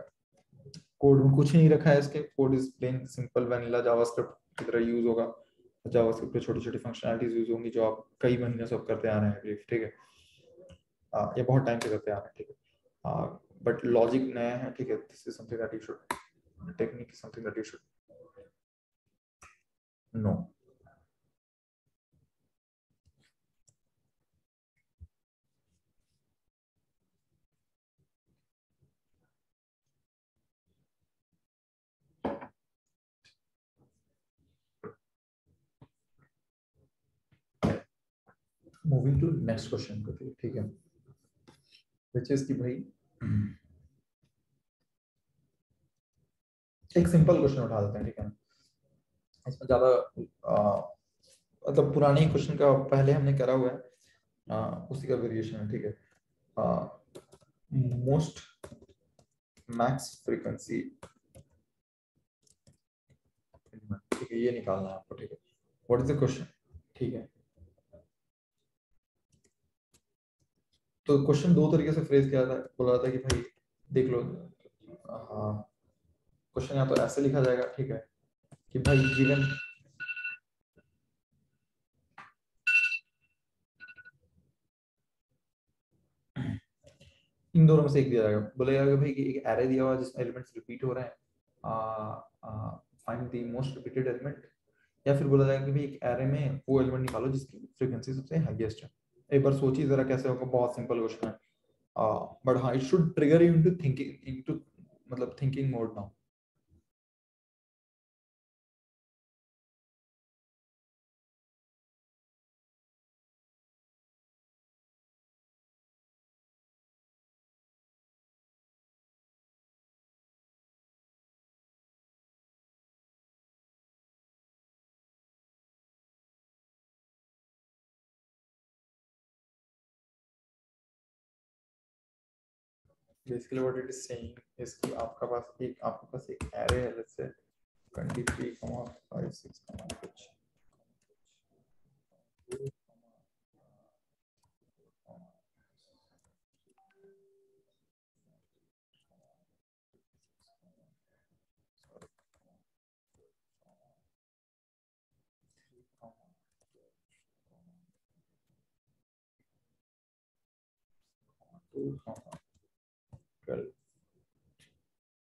कोड में कुछ नहीं रखा है इसके, code is plain simple vanilla JavaScript की तरह यूज होगा। जावास्क्रिप्ट पे छोटी छोटी फंक्शनैलिटीज यूज होंगी जो आप कई महीने से करते आ रहे हैं, ठीक है, ये बहुत टाइम से करते आ रहे हैं, ठीक है, बट लॉजिक नया है, ठीक है। This is something that you should, technique is something that you should know. Moving to next question को, ठीक है, व्हिच इज कि भाई एक सिंपल क्वेश्चन उठा देते हैं, ठीक है। इसमें ज्यादा मतलब पुराने क्वेश्चन का पहले हमने करा हुआ है, उसी का वेरिएशन है, ठीक है। मोस्ट मैक्स फ्रीक्वेंसी, ठीक है, ये निकालना है आपको, ठीक है। व्हाट इज द क्वेश्चन, ठीक है। तो क्वेश्चन दो तरीके से फ्रेज किया था, बोला था कि भाई देख लो, क्वेश्चन या तो ऐसे लिखा जाएगा, ठीक है, कि भाई गिवन इन दोनों में से एक दिया जाएगा, बोलेगा कि भाई कि एक एरे दिया हुआ है जिसमें एलिमेंट्स रिपीट हो रहे हैं, find the most repeated element. या फिर बोला जाएगा कि भाई एक एरे में वो एलिमेंट निकालो जिसकी फ्रीक्वेंसी सबसे हाईएस्ट है। एक बार सोचिए जरा कैसे होगा, बहुत सिंपल क्वेश्चन है, बट हाँ it should trigger you into thinking, into मतलब thinking mode now. Basically what it is saying is कि आपके पास एक एरे है, लेट्स से 23,56 कुछ,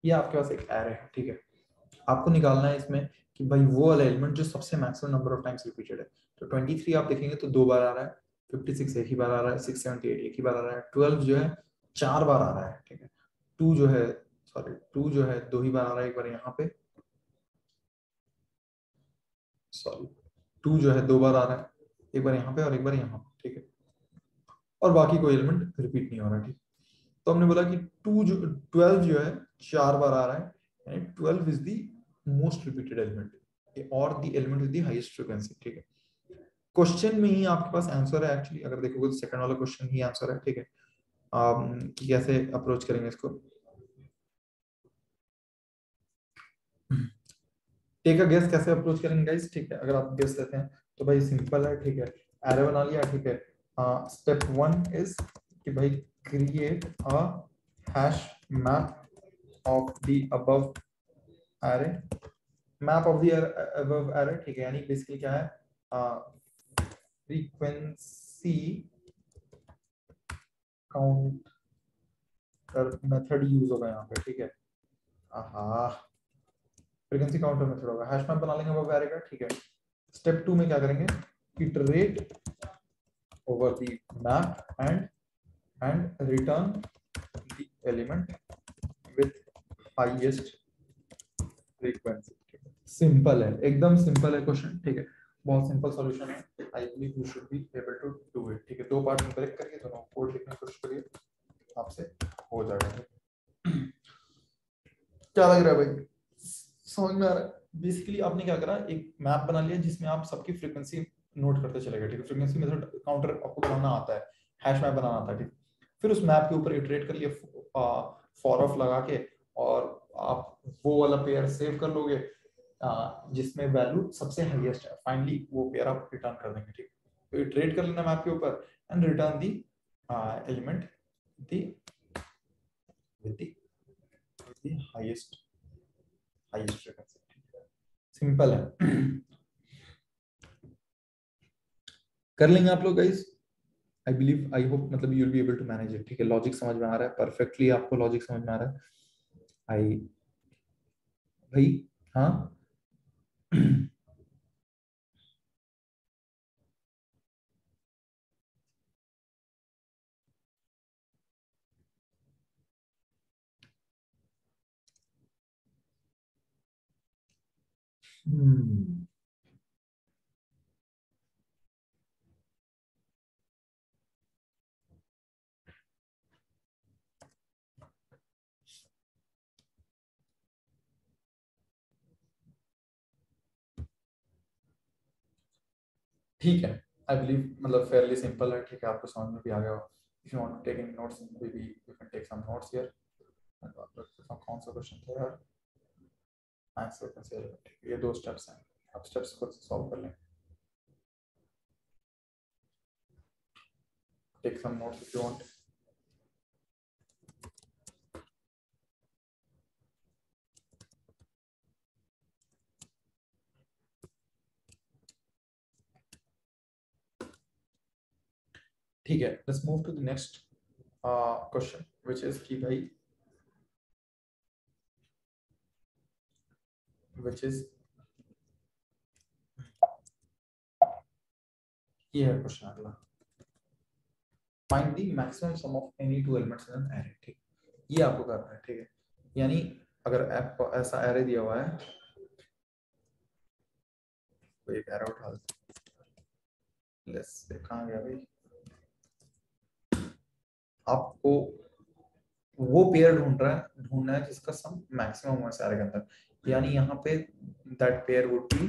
ये आपके पास एक एरे है, ठीक है। आपको निकालना है इसमें कि भाई वो वाला एलिमेंट जो सबसे maximum number of times repeated है। तो 23 आप देखेंगे तो 2 बार आ रहा है, 56 एक ही बार आ रहा है, 678 एक ही बार आ रहा है, 12 जो है 4 बार आ रहा है, ठीक है। 2 जो है, सॉरी 2 जो है 2 ही बार आ रहा है, एक बार यहाँ पे, सॉरी 2 जो है 2 बार आ रहा है, एक बार यहाँ पे और एक बार यहाँ पे, ठीक है। और बाकी कोई एलिमेंट रिपीट नहीं हो रहा, ठीक। तो हमने बोला कि 12 जो है 4 बार आ रहा है, यानी 12 is the most repeated element और the element with the highest frequency, ठीक है। क्वेश्चन में ही आपके पास आंसर है, एक्चुअली अगर देखोगे तो सेकंड वाला क्वेश्चन ही आंसर है, ठीक है। कि कैसे अप्रोच करेंगे इसको, टेक अ गेस कैसे अप्रोच करेंगे गाइस, ठीक है। अगर आप गेस लेते हैं तो भाई सिंपल है, ठीक है। एरे बना लिया, ठीक है। स्टेप 1 इज कि भाई create a hash map of the above array, map of the above array, ठीक है। यानी बेसिकली क्या है, फ्रीक्वेंसी काउंटर मेथड यूज होगा यहाँ पे, ठीक है। हाँ, फ्रीक्वेंसी काउंटर मेथड होगा, हैश मैप बना लेंगे अबव एरे का, ठीक है। स्टेप 2 में क्या करेंगे, iterate over the map and return the element with highest frequency. Simple है, एकदम सिंपल है क्वेश्चन, ठीक है, बहुत सिंपल सॉल्यूशन है। I believe you should be able to do it, ठीक है। दो पार्ट में ब्रेक करके दोनों कोड लिखने की कोशिश करिए, आपसे हो जाएगा। क्या लग रहा है भाई, समझ में आ रहा है? बेसिकली आपने क्या करा, एक मैप बना लिया जिसमें आप सबकी फ्रीक्वेंसी नोट करते चले गए, ठीक है। फ्रीक्वेंसी मेथड काउंटर आपको बनाना आता है, हैश मैप बनाना आता है, ठीक। फिर उस मैप के ऊपर इटरेट कर लिया फॉर ऑफ लगा के, और आप वो वाला पेयर सेव कर लोगे जिसमें वैल्यू सबसे हाईएस्ट है। फाइनली वो पेयर आप रिटर्न कर देंगे, ठीक। तो इटरेट कर लेना मैप के ऊपर and return the element the with the highest frequency. Simple है। कर लेंगे आप लोग guys, I believe, I hope, मतलब you will be able to manage it, ठीक है। लॉजिक समझ में आ रहा है परफेक्टली, आपको लॉजिक समझ में आ रहा है। आई भाई, हाँ। हम्म, ठीक है। आई बिलीव मतलब फेयरली सिंपल है, ठीक है, आपको समझ में भी आ गया। If you want to take any notes, maybe you can take some notes here. कौन सा क्वेश्चन था यार, आंसर कैसे, ये दो स्टेप्स हैं, आप स्टेप्स खुद से सॉल्व कर लें। Take some notes if you want. ठीक है, let's move to the next question which is कि भाई, व्हिच इज, ये है क्वेश्चन अगला। Find the maximum sum of any two elements in an array, ठीक। ये आपको करना है, ठीक है। यानी अगर आपको ऐसा एरे दिया हुआ है, तो एक एरो उठा, लेट्स से कहां गया भाई, आपको वो पेयर ढूंढना है जिसका सम मैक्सिमम हो सारे के अंदर। यानी यहाँ पे दैट पेयर वुड बी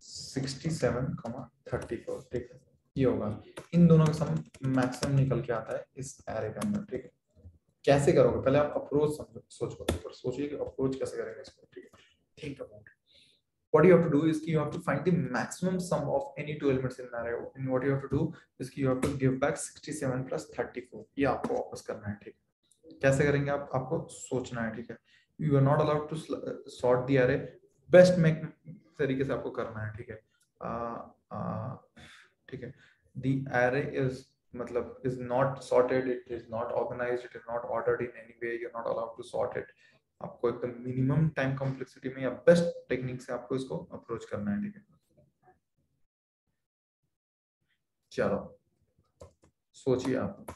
67,34, ठीक है। ये होगा, इन दोनों का सम मैक्सिमम निकल के आता है इस एरे के अंदर, ठीक है। कैसे करोगे, पहले आप अप्रोच समझो, सोचिए कि अप्रोच कैसे करेंगे इसको, ठीक है। Think about it. What you have to do is you have to find the maximum sum of any two elements in an array, and what you have to do is you have to give back 67 plus 34, ये आपको वापस करना है, ठीक है। कैसे करेंगे आप, आपको सोचना है, ठीक है। You are not allowed to sort the array, best make तरीके से आपको करना है, ठीक है। ठीक है। द एरे इज, मतलब is not sorted, it is not organized, it is not ordered in any way, you are not allowed to sort it. आपको एकदम मिनिमम टाइम कॉम्प्लेक्सिटी में या बेस्ट टेक्निक से आपको इसको अप्रोच करना है, ठीक है। चलो सोचिए आप।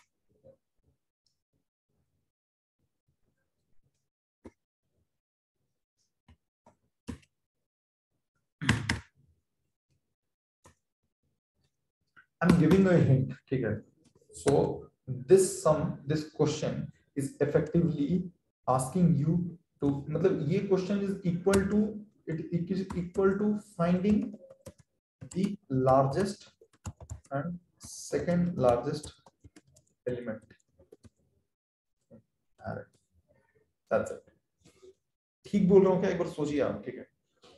I am giving a hint, ठीक है। So this question is effectively asking you to, मतलब ये question is equal to, it is equal to finding the largest and second largest element. That's it. ठीक बोल रहा हूँ क्या, एक बार सोचिए आप, ठीक है।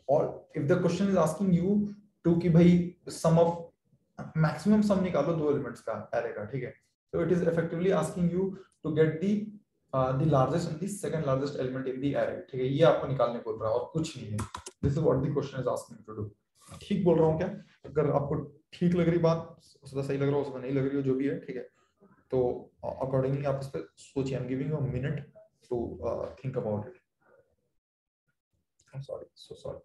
और if the question is asking you to कि भाई सम ऑफ मैक्सिमम सम निकालो दो एलिमेंट्स का एरे का, ठीक है। तो it is effectively asking you to get the largest and the second largest element in the array, ठीक है। ये आपको निकालने बोल रहा है और कुछ नहीं है। This is what the question is asking to do. ठीक बोल रहा हूँ क्या, अगर आपको ठीक लग रही बात, उसका सही लग रहा हो, उसका नहीं लग रही हो, जो भी है, ठीक है। तो अकॉर्डिंगली आप इस पर सोचिए। I am giving you a minute to think about it. I am sorry, so sorry.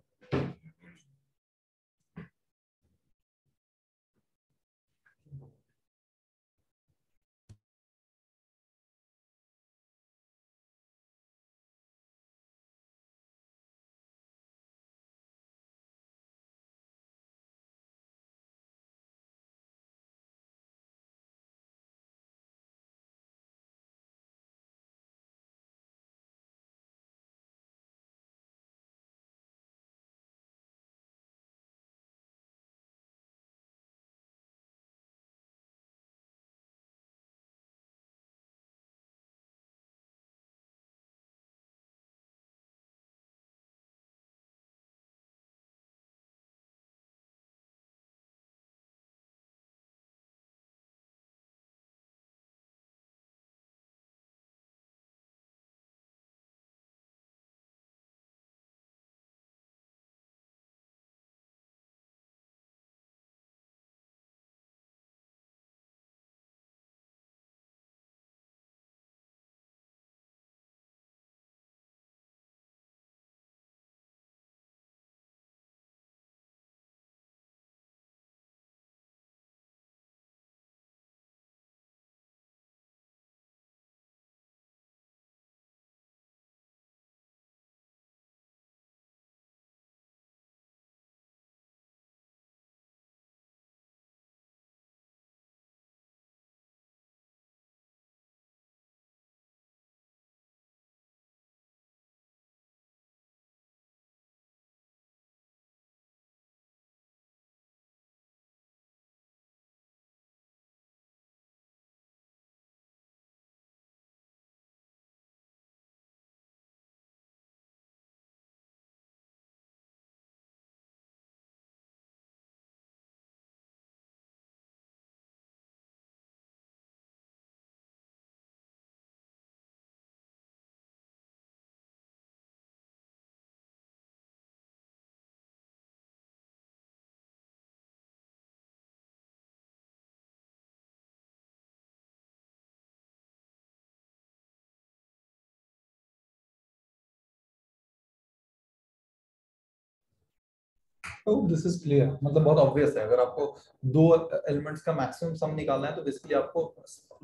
तो दिस इज क्लियर, मतलब बहुत ऑब्वियस है। अगर आपको दो एलिमेंट्स का मैक्सिमम सम निकालना है तो बेसिकली आपको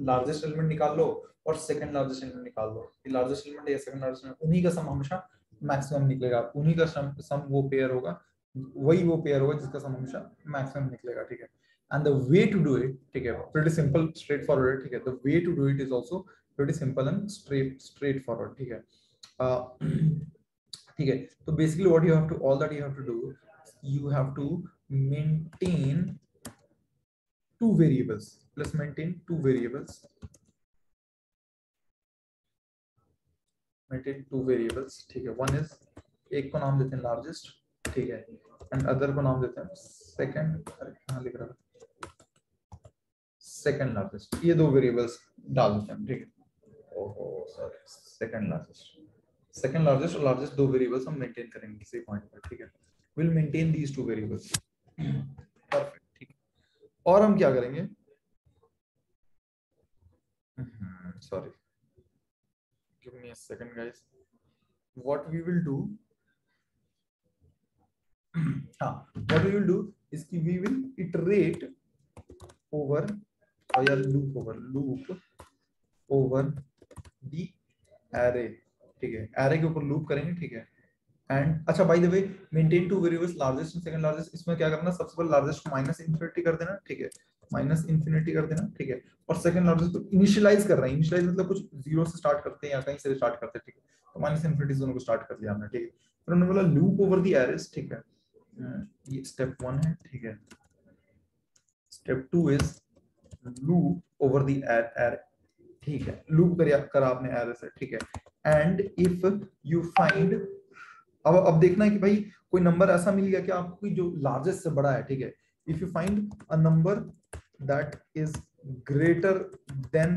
लार्जेस्ट एलिमेंट निकाल लो और सेकंड लार्जेस्ट एलिमेंट निकाल लो। लार्जेस्ट एलिमेंट या सेकंड लार्जेस्ट एलिमेंट, उन्हीं का सम हमेशा मैक्सिमम निकलेगा, उन्हीं का सम वो पेयर होगा, वही वो पेयर होगा जिसका सम हमेशा मैक्सिमम निकलेगा, ठीक है। And the way to do it, ठीक है, प्रीटी सिंपल स्ट्रेट फॉरवर्ड, ठीक है। The way to do it is also pretty simple and straightforward, ठीक है। ठीक है, तो basically what you have to, all that you have to do, you have to maintain two variables. Let's maintain two variables. Maintain two variables, ठीक है। one is, एक को नाम देते हैं largest, ठीक है, and other को नाम देते हैं second, कहाँ लिख रहा है, second largest। ये दो variables डाल देते हैं, ठीक है। ओहो सॉरी, second largest और largest दो variables हम maintain करेंगे किसी पॉइंट पर, ठीक है। we'll maintain these two variables, perfect, ठीक है। और हम क्या करेंगे, sorry, give me a second guys, what we will do, हाँ, what we will do is कि we will iterate over, or या loop over the array, ठीक है। array के ऊपर loop करेंगे, ठीक है। एंड अच्छा, bye the way, maintain two variables largest and second largest, इसमें क्या करना, सबसे पहले लार्जेस्ट को माइनस इन्फिनिटी कर देना, ठीक है, माइनस इन्फिनिटी कर देना, ठीक है। और सेकंड लार्जेस्ट को इनिशियलाइज कर रहे हैं, इनिशियलाइज मतलब कुछ जीरो से स्टार्ट करते हैं या कहीं से स्टार्ट करते हैं, ठीक है। तो माइनस इन्फिनिटी दोनों को स्टार्ट कर लिया हमने, ठीक है। फिर हमने बोला लूप ओवर द एरेस, ठीक है। ये स्टेप 1 है, ठीक है। Step 2 is loop over the array, ठीक है। लूप करा आपने एरे से, ठीक है। एंड इफ यू फाइंड, अब देखना है कि भाई कोई नंबर ऐसा मिल गया कि आपको जो लार्जेस्ट से बड़ा है, ठीक है। If you find a number that is greater than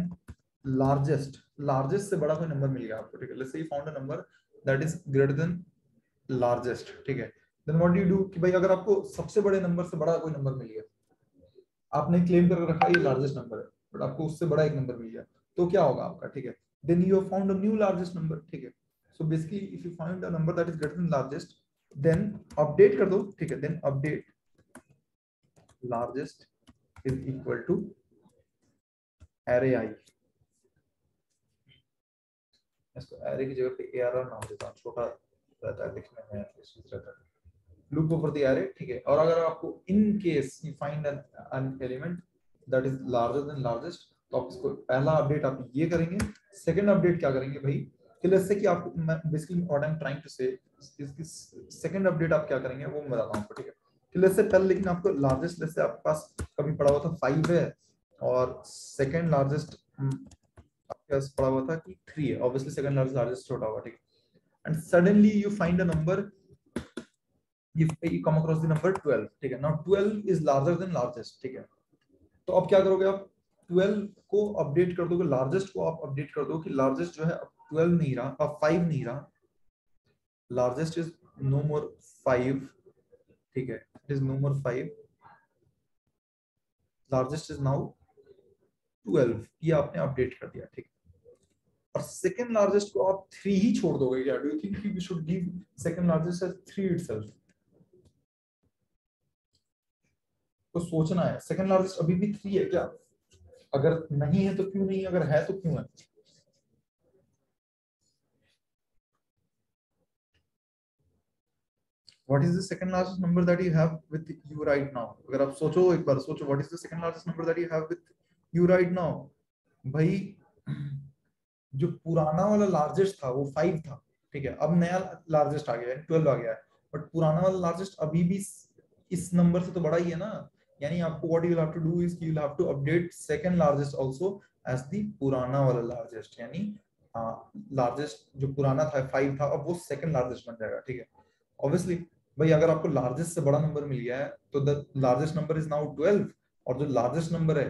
largest, largest से बड़ा कोई नंबर मिल गया आपको, ठीक है। Let's say you found a number that is greater than largest, ठीक है। Then what do you do कि भाई अगर आपको सबसे बड़े नंबर से बड़ा कोई नंबर मिल गया, आपने क्लेम करके रखा ये लार्जेस्ट नंबर है, बट आपको उससे बड़ा एक नंबर मिल गया, तो क्या होगा आपका, ठीक है। Then you have found a new largest number, ठीक है। So basically if you find a number that is greater than largest, then update कर दो, ठीक है। Then update largest is equal to array I, इसको एरे की जगह पे एआरआर नाम देता हूं, छोटा रहता है दिखने में, रहता है। लूप ओवर द एरे, ठीक है। और अगर आपको in case you find an element that is larger than largest, तो आप इसको पहला अपडेट आप ये करेंगे। सेकंड अपडेट क्या करेंगे भाई, कि लेट्स से कि आपको, basically what I am trying to say, इसकी सेकंड अपडेट आप क्या करेंगे वो मैं बताता हूं आपको, ठीक है। कि लेट्स से पहले, लेकिन आपको लार्जेस्ट, लेट्स से आपके पास कभी पड़ा हुआ था 5 है, और सेकंड लार्जेस्ट आपके पास पड़ा हुआ था कि 3 है, ऑब्वियसली सेकंड लार्जेस्ट छोटा होगा, ठीक है। And suddenly you find a number, you come across the number 12, ठीक है। now 12 is larger than largest, ठीक है। तो अब क्या करोगे आप, 12 को अपडेट कर दोगे, लार्जेस्ट को आप अपडेट कर दो कि लार्जेस्ट जो है अब 12 नहीं रहा, अब 5 नहीं रहा, लार्जेस्ट इज नो मोर 5, ठीक है, it is no more 5, largest is now 12, ये आपने अपडेट कर दिया, ठीक है। और सेकंड लार्जेस्ट को आप 3 ही छोड़ दोगे क्या, do you think we should give second largest as 3 itself? तो सोचना है, सेकंड लार्जेस्ट अभी भी 3 है क्या, अगर नहीं है तो क्यों नहीं, अगर है तो क्यों है। What is the second largest number that you have with you right now? अगर आप सोचो, एक बार सोचो, what is the second largest number that you have with you right now? भाई जो पुराना वाला लार्जेस्ट था वो 5 था, ठीक है। अब नया लार्जेस्ट आ गया है, 12 आ गया है, बट पुराना वाला लार्जेस्ट अभी भी इस नंबर से तो बड़ा ही है ना। यानी आपको what you will have to do is you will have to update second largest also as the पुराना वाला लार्जेस्ट, यानी लार्जेस्ट जो पुराना था 5 था, अब वो सेकंड लार्जेस्ट बन जाएगा, ठीक है। ऑब्वियसली भाई अगर आपको लार्जेस्ट से बड़ा नंबर मिल गया है तो the largest number is now 12, और जो लार्जेस्ट नंबर है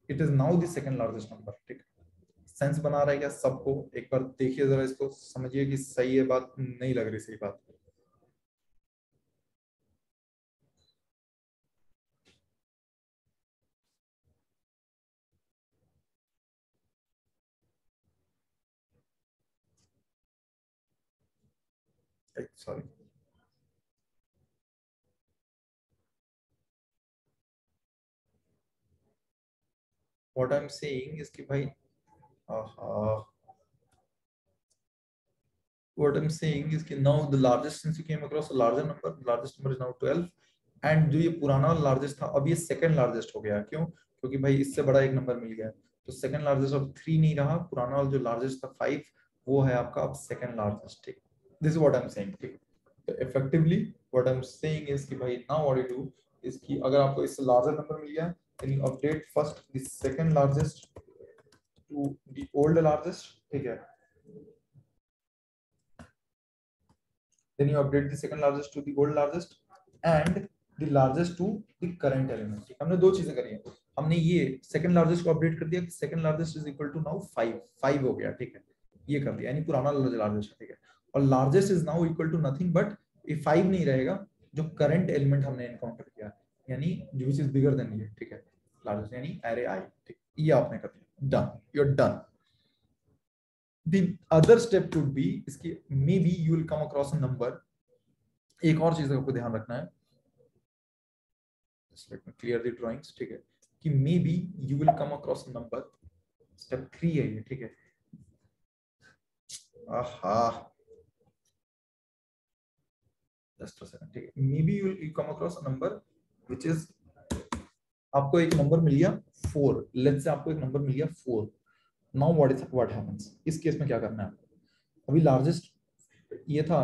it is now the second largest number, ठीक है। सेंस बना रहा है क्या सबको, एक बार देखिए जरा, इसको समझिए कि सही है बात, नहीं लग रही सही बात। Sorry, what I am saying is कि भाई what I'm saying is कि now the largest, since you came across a larger number, the largest number is now 12, and जो ये पुराना largest था अब ये second largest हो गया. क्यों? क्योंकि भाई इससे बड़ा एक नंबर मिल गया, तो second largest अब 3 नहीं रहा, पुराना वाला जो largest था 5 वो है आपका अब second largest. ठीक, this is what I'm saying. ठीक, तो effectively what I'm saying is कि भाई now what you do is कि अगर आपको इससे larger number मिल गया, then you update first the second largest to the old largest. ठीक है, then you update the second largest to the old largest and the largest to the current element. हमने दो चीजें करी हैं. हमने ये second largest को अपडेट कर दिया कि second largest is equal to now 5 हो गया. ठीक है, ये कर दिया, यानी पुराना largest. ठीक है, और largest is now equal to nothing but ये 5 नहीं रहेगा, जो current element हमने encounter किया, यानी which is bigger than ये. ठीक है, largest यानी array I. ठीक, ये आपने कर दिया, done, you're done. The other step could be इसकी maybe you will come across a number. एक और चीज आपको ध्यान रखना है, just let me clear the drawings. ठीक है, कि maybe you will come across a number. step 3 है ये. ठीक है, आहा, just a second. ठीक है, maybe you will come across a number which is, आपको एक नंबर मिल गया 4. लेट्स से आपको एक नंबर मिल गया 4. नाउ what happens इस केस में क्या करना है? अभी लार्जेस्ट ये था,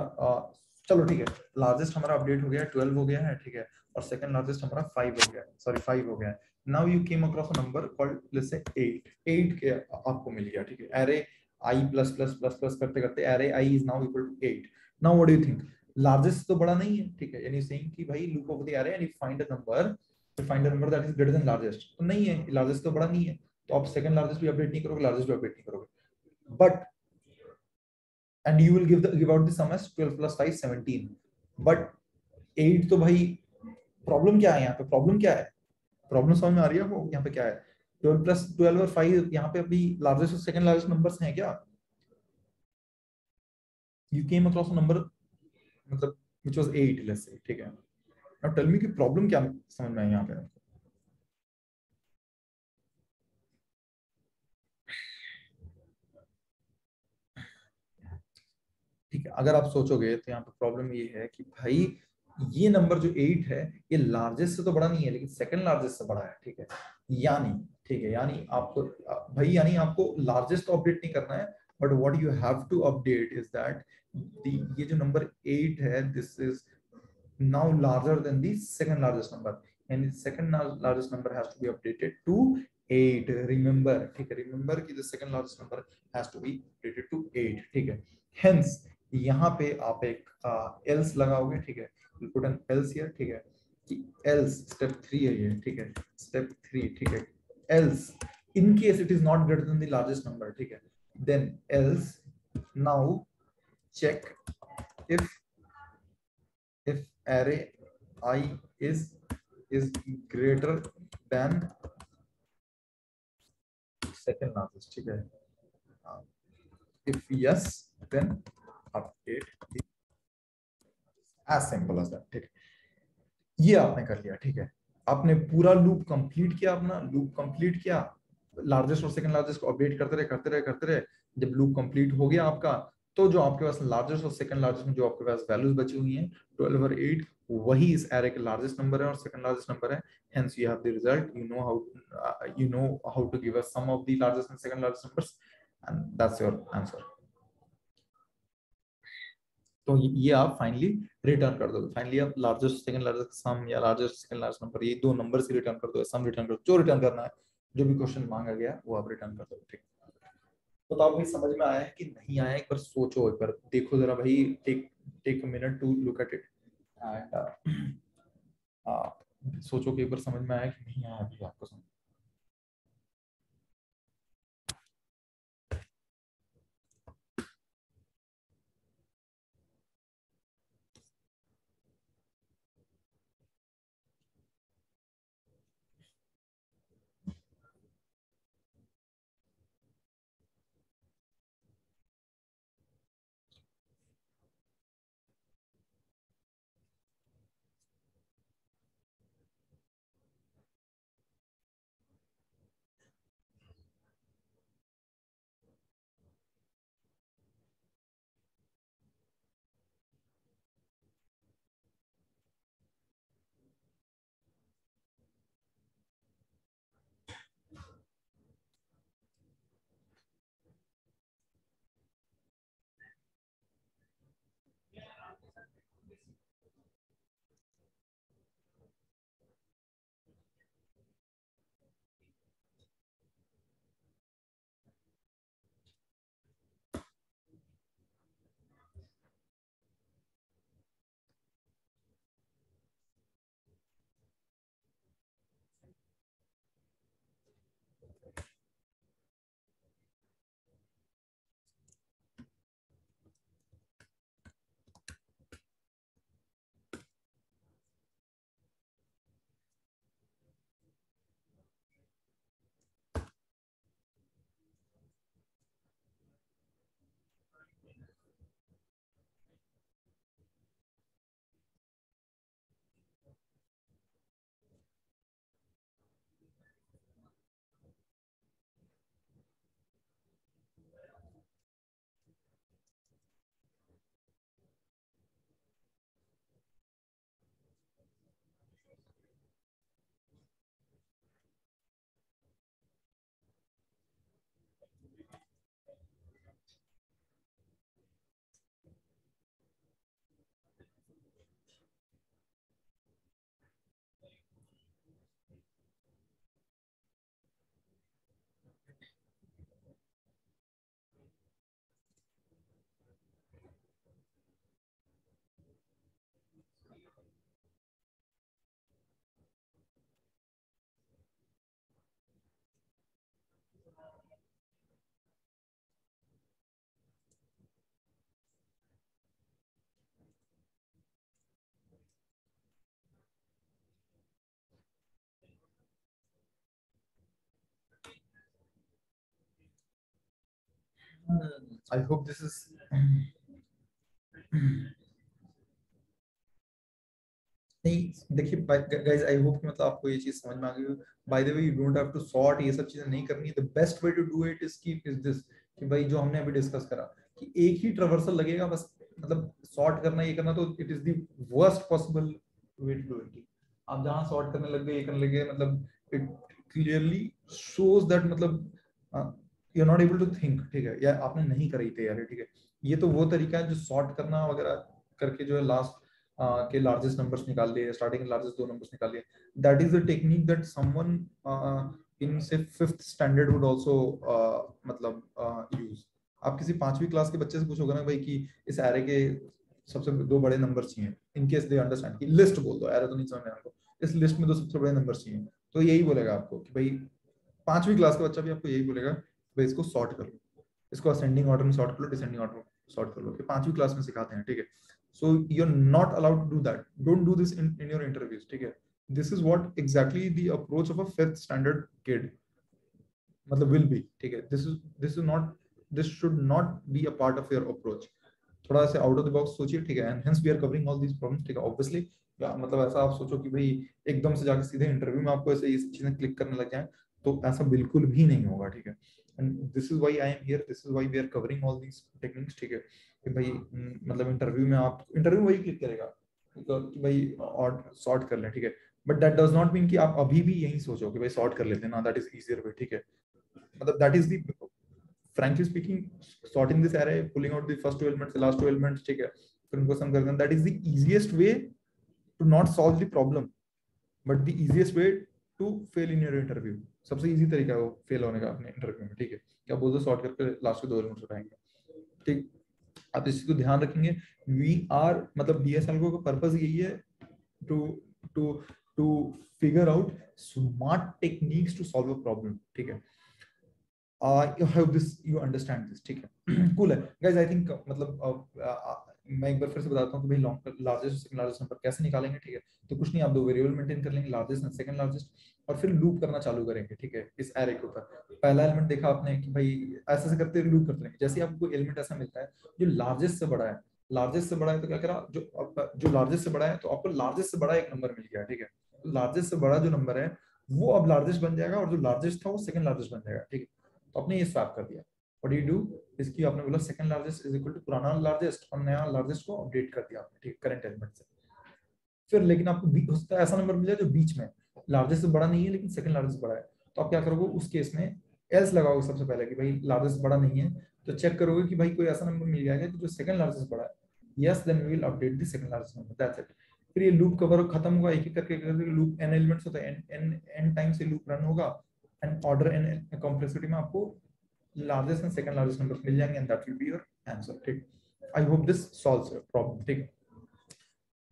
चलो ठीक है, लार्जेस्ट हमारा अपडेट हो गया है, 12 हो गया है. ठीक है, और सेकंड लार्जेस्ट हमारा 5 हो गया है, सॉरी 5 हो गया है. Now you came across a number called let's say 8 के आपको मिल गया. ठीक है, array I plus plus plus plus करते करते array I is now equal to 8. Now what do you think? Largest तो बड़ा नहीं है. ठीक है, यानी सेइंग कि भाई loop of the array and find a number, तो find a number that is greater than largest. तो नहीं है, लार्जेस्ट तो बड़ा नहीं है, तो आप सेकंड लार्जेस्ट भी अपडेट नहीं करोगे, लार्जेस्ट भी अपडेट नहीं करोगे. But and you will give out the sum as 12 plus 5 17. but 8 तो भाई, प्रॉब्लम क्या है यहाँ पे? प्रॉब्लम क्या है? प्रॉब्लम समझ में आ रही है आपको? यहाँ पे क्या है? 12 प्लस 12 और 5 यहाँ पे अभी लार्जेस्ट और सेकंड लार्जेस्ट नंबर्स हैं क्या? you came across a number मतलब which was 8 let's say. ठीक है, now tell me कि प्रॉब्लम क्या समझ में आई यहाँ पे? ठीक है, अगर आप सोचोगे तो यहाँ पे प्रॉब्लम ये है कि भाई ये नंबर जो 8 है ये लार्जेस्ट से तो बड़ा नहीं है, लेकिन सेकंड लार्जेस्ट से बड़ा है. ठीक है, यानी, ठीक है, यानी आपको भाई, यानी आपको लार्जेस्ट तो अपडेट नहीं करना है, but what you have to update is that ये जो नंबर 8 है this is now larger than the second largest number, and the second largest number has to be updated to 8. remember, ठीक है, remember कि the second largest number has to be updated to 8. ठीक है, hence यहाँ पे आप एक else लगाओगे. ठीक है, you put an else here. ठीक है, कि else step 3 है ये. ठीक है, step 3. ठीक है, else in case it is not greater than the largest number. ठीक है, then else now check if array I is greater than second largest. ठीक है, if yes then update the, as simple as that. ठीक है, ये आपने कर लिया. ठीक है, आपने पूरा लूप कंप्लीट किया, अपना लूप कंप्लीट किया, लार्जेस्ट और सेकंड लार्जेस्ट को अपडेट करते रहे करते रहे करते रहे. जब लूप कंप्लीट हो गया आपका, तो जो आपके पास लार्जेस्ट और सेकंड लार्जेस्ट में जो आपके पास वैल्यूज बची हुई हैं 12 और 8, वही इस एरे के लार्जेस्ट नंबर है और सेकंड लार्जेस्ट नंबर है. Hence you have the result. you know how to give a sum of the largest and second largest numbers, and that's your answer. तो ये आप फाइनली रिटर्न कर दो. Finally आप largest second largest सम या largest second largest number, ये दो number से रिटर्न कर दो, सम रिटर्न कर दो, जो रिटर्न करना है, जो भी क्वेश्चन मांगा गया वो आप रिटर्न कर दो. ठीक, तो आप भाई समझ में आया है कि नहीं आया? एक बार सोचो, एक बार देखो जरा भाई, take take a minute to look at it and सोचो कि एक बार समझ में आया कि नहीं आया अभी आपको समझ. आई होप दिस इज नहीं, देखिए गाइस, आई होप कि मतलब आपको ये चीज समझ में आ गई हो। By the way, you don't have to sort, ये सब चीजें नहीं करनी। The best way to do it is this, कि भाई जो हमने अभी डिस्कस करा कि एक ही ट्रावर्सल लगेगा बस, मतलब सॉर्ट करना ये करना, तो it is the worst possible way to do it. आप जहां सॉर्ट करने लग गए, ये करने लगे, मतलब इट क्लियरली शोज दैट मतलब you are not able to think, ठीक है, या आपने नहीं करी तैयारी, ठीक है। ये तो वो तरीका है जो सॉर्ट करना वगैरह करके जो है लास्ट के लार्जेस्ट नंबर्स निकाल लिए, स्टार्टिंग के लार्जेस्ट दो नंबर्स निकाल लिए। That is the technique that someone in से फिफ्थ स्टैंडर्ड वुड आल्सो मतलब यूज। आप किसी पांचवी क्लास के बच्चे से पूछोगे ना भाई कि इस एरे के सबसे दो बड़े नंबर चाहिए, इन केस दे अंडरस्टैंड, कि लिस्ट बोल दो, एरे तो नहीं समझ में आपको, इस लिस्ट में दो सबसे बड़े नंबर चाहिए, तो यही बोलेगा आपको कि भाई पांचवी क्लास का बच्चा भी आपको यही बोलेगा, भाई इसको सॉर्ट कर लो, इसको असेंडिंग ऑर्डर में सॉर्ट कर लो, डिसेंडिंग ऑर्डर में सॉर्ट कर लो, कि पांचवी क्लास में सिखाते हैं, ठीक है। So you are not allowed to do that, don't do this in your interviews, ठीक है। This is what exactly the approach of a fifth standard kid मतलब विल बी, ठीक है। This is not, this should not be a part of your approach. थोड़ा सा out of the box सोचिए, ठीक है। And hence we are covering all these problems, ठीक है। ऑब्वियसली मतलब ऐसा आप सोचो कि भाई एकदम से जाके सीधे इंटरव्यू में आपको ऐसे ये चीजें क्लिक करने लग जाए, तो ऐसा बिल्कुल भी नहीं होगा, ठीक है। And this is why I am here, this is why we are covering all these techniques, ठीक है। कि भाई मतलब इंटरव्यू में आप, इंटरव्यू में वही क्लिक करेगा कि भाई और सॉर्ट कर लें, ठीक है। But that does not mean कि आप अभी भी यही सोचो कि भाई सॉर्ट कर लेते हैं ना, दैट इज इजियर वे, ठीक है। मतलब that is the, frankly speaking, sorting this array, pulling out the first two elements, the last two elements, ठीक है, फिर उनको सम कर देना, that is the easiest way to not solve the problem, but the easiest way to fail in your interview। सबसे easy तरीका है वो फेल होने का अपने इंटरव्यू में, ठीक है। क्या बोल दो, सॉर्ट करके लास्ट के दो एलिमेंट्स उठाएंगे, ठीक। आप इस चीज को ध्यान रखेंगे। वी आर मतलब बीएसएल का पर्पस यही है, to to to figure out smart techniques to solve a problem, ठीक है। You have this, you understand this, ठीक है। cool है guys, I think मतलब मैं एक बार फिर से बताता हूँ कि भाई लार्जेस्ट और सेकंड लार्जेस्ट नंबर कैसे निकालेंगे, ठीक है। तो कुछ नहीं, आप दो वेरिएबल मेंटेन कर लेंगे, लार्जेस्ट एंड सेकंड लार्जेस्ट, और फिर लूप करना चालू करेंगे, ठीक है, इस एरे के ऊपर। पहला एलिमेंट देखा आपने कि भाई ऐसे ऐसे करते लूप करते रहेंगे, जैसे ही आपको एलिमेंट ऐसा मिलता है जो लार्जेस्ट से बड़ा है, लार्जेस्ट से बड़ा है, तो क्या करा, जो लार्जेस्ट से बड़ा है, तो आपको लार्जेस्ट से बड़ा एक नंबर मिल गया, ठीक है। लार्जेस्ट से बड़ा जो नंबर है वो अब लार्जेस्ट बन जाएगा, और जो लार्जेस्ट था वो सेकंड लार्जेस्ट बन जाएगा, ठीक है। तो आपने ये स्वैप कर दिया। व्हाट डू यू डू, इसकी आपने बोला second largest is equal to पुराना लार्जेस्ट, और नया लार्जेस्ट को अपडेट कर दिया आपने, ठीक, करंट एलिमेंट से। फिर लेकिन आपको हो सकता है ऐसा नंबर मिल जाए जो बीच में, लार्जेस्ट से बड़ा नहीं है लेकिन सेकंड लार्जेस्ट बड़ा है, तो आप क्या करोगे उस केस में, एल्स लगाओगे सबसे पहले कि भाई लार्जेस्ट बड़ा नहीं है, तो चेक करोगे कि भाई कोई ऐसा नंबर मिल जाएगा कि जो सेकंड लार्जेस्ट बड़ा है, yes, then we will update the second largest number, that's it. फिर ये लूप कवर खत्म होगा, एक एक करके लूप एन एलिमेंट्स होता है, एन एन टाइम से लूप रन होगा, एंड ऑर्डर एन कॉम्प्लेक्सिटी में आपको largest and second largest number मिल जाएंगे, and that will be your answer, ठीक। I hope this solves your problem, ठीक।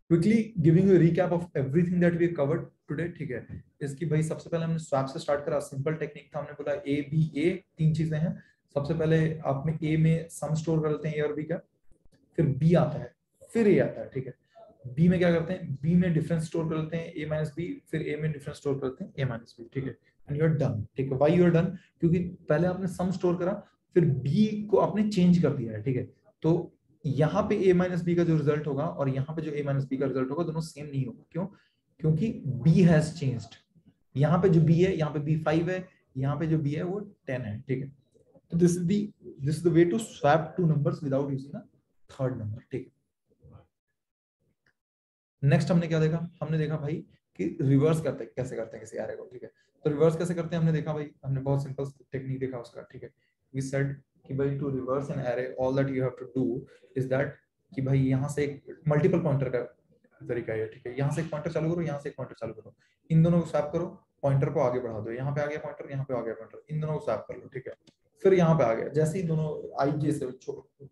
Quickly giving you recap of everything that we covered today, ठीक है। इसकी भाई सबसे पहले हमने स्वैप से स्टार्ट करा, सिंपल टेक्निक था, हमने बोला ए बी ए तीन चीजें हैं। सबसे पहले आप में ए में सम स्टोर कर लेते हैं, ए और बी का, फिर बी आता है, फिर ए आता है, ठीक है। बी में क्या करते हैं, बी में डिफरेंस स्टोर कर लेते हैं, ए माइनस बी, फिर ए में डिफरेंस स्टोर करते हैं, ए माइनस बी, ठीक है। एंड यू आर डन, ठीक है। वाई यू आर डन, क्योंकि पहले आपने सम स्टोर करा, फिर बी को आपने चेंज कर दिया है, ठीक है। तो यहाँ पे a माइनस बी का जो रिजल्ट होगा और यहाँ पे जो a माइनस बी का रिजल्ट होगा, दोनों सेम नहीं होगा। क्यों? क्योंकि b हैज चेंज्ड। यहाँ पे जो b है, यहाँ पे b 5 है, यहाँ पे जो b है वो 10 है, ठीक है। तो this is the way to swap two numbers without using a third number, ठीक है। नेक्स्ट हमने क्या देखा, हमने देखा भाई कि रिवर्स करते कैसे करते हैं किसी एरे को, ठीक है। तो रिवर्स कैसे करते हैं हमने देखा भाई, हमने बहुत सिंपल टेक्निक देखा उसका, ठीक है। वी सेड कि भाई to reverse an array all that you have to do is that, कि भाई यहाँ से एक मल्टीपल पॉइंटर का तरीका है, ठीक है। यहाँ से एक पॉइंटर चालू करो, यहाँ से एक पॉइंटर चालू करो, इन दोनों को स्वैप करो, पॉइंटर को आगे बढ़ा दो, यहाँ पे आ गया पॉइंटर, यहाँ पे आ गया पॉइंटर, इन दोनों को स्वैप कर लो, ठीक है। फिर यहाँ पे आ गया, जैसे ही दोनों आई जे से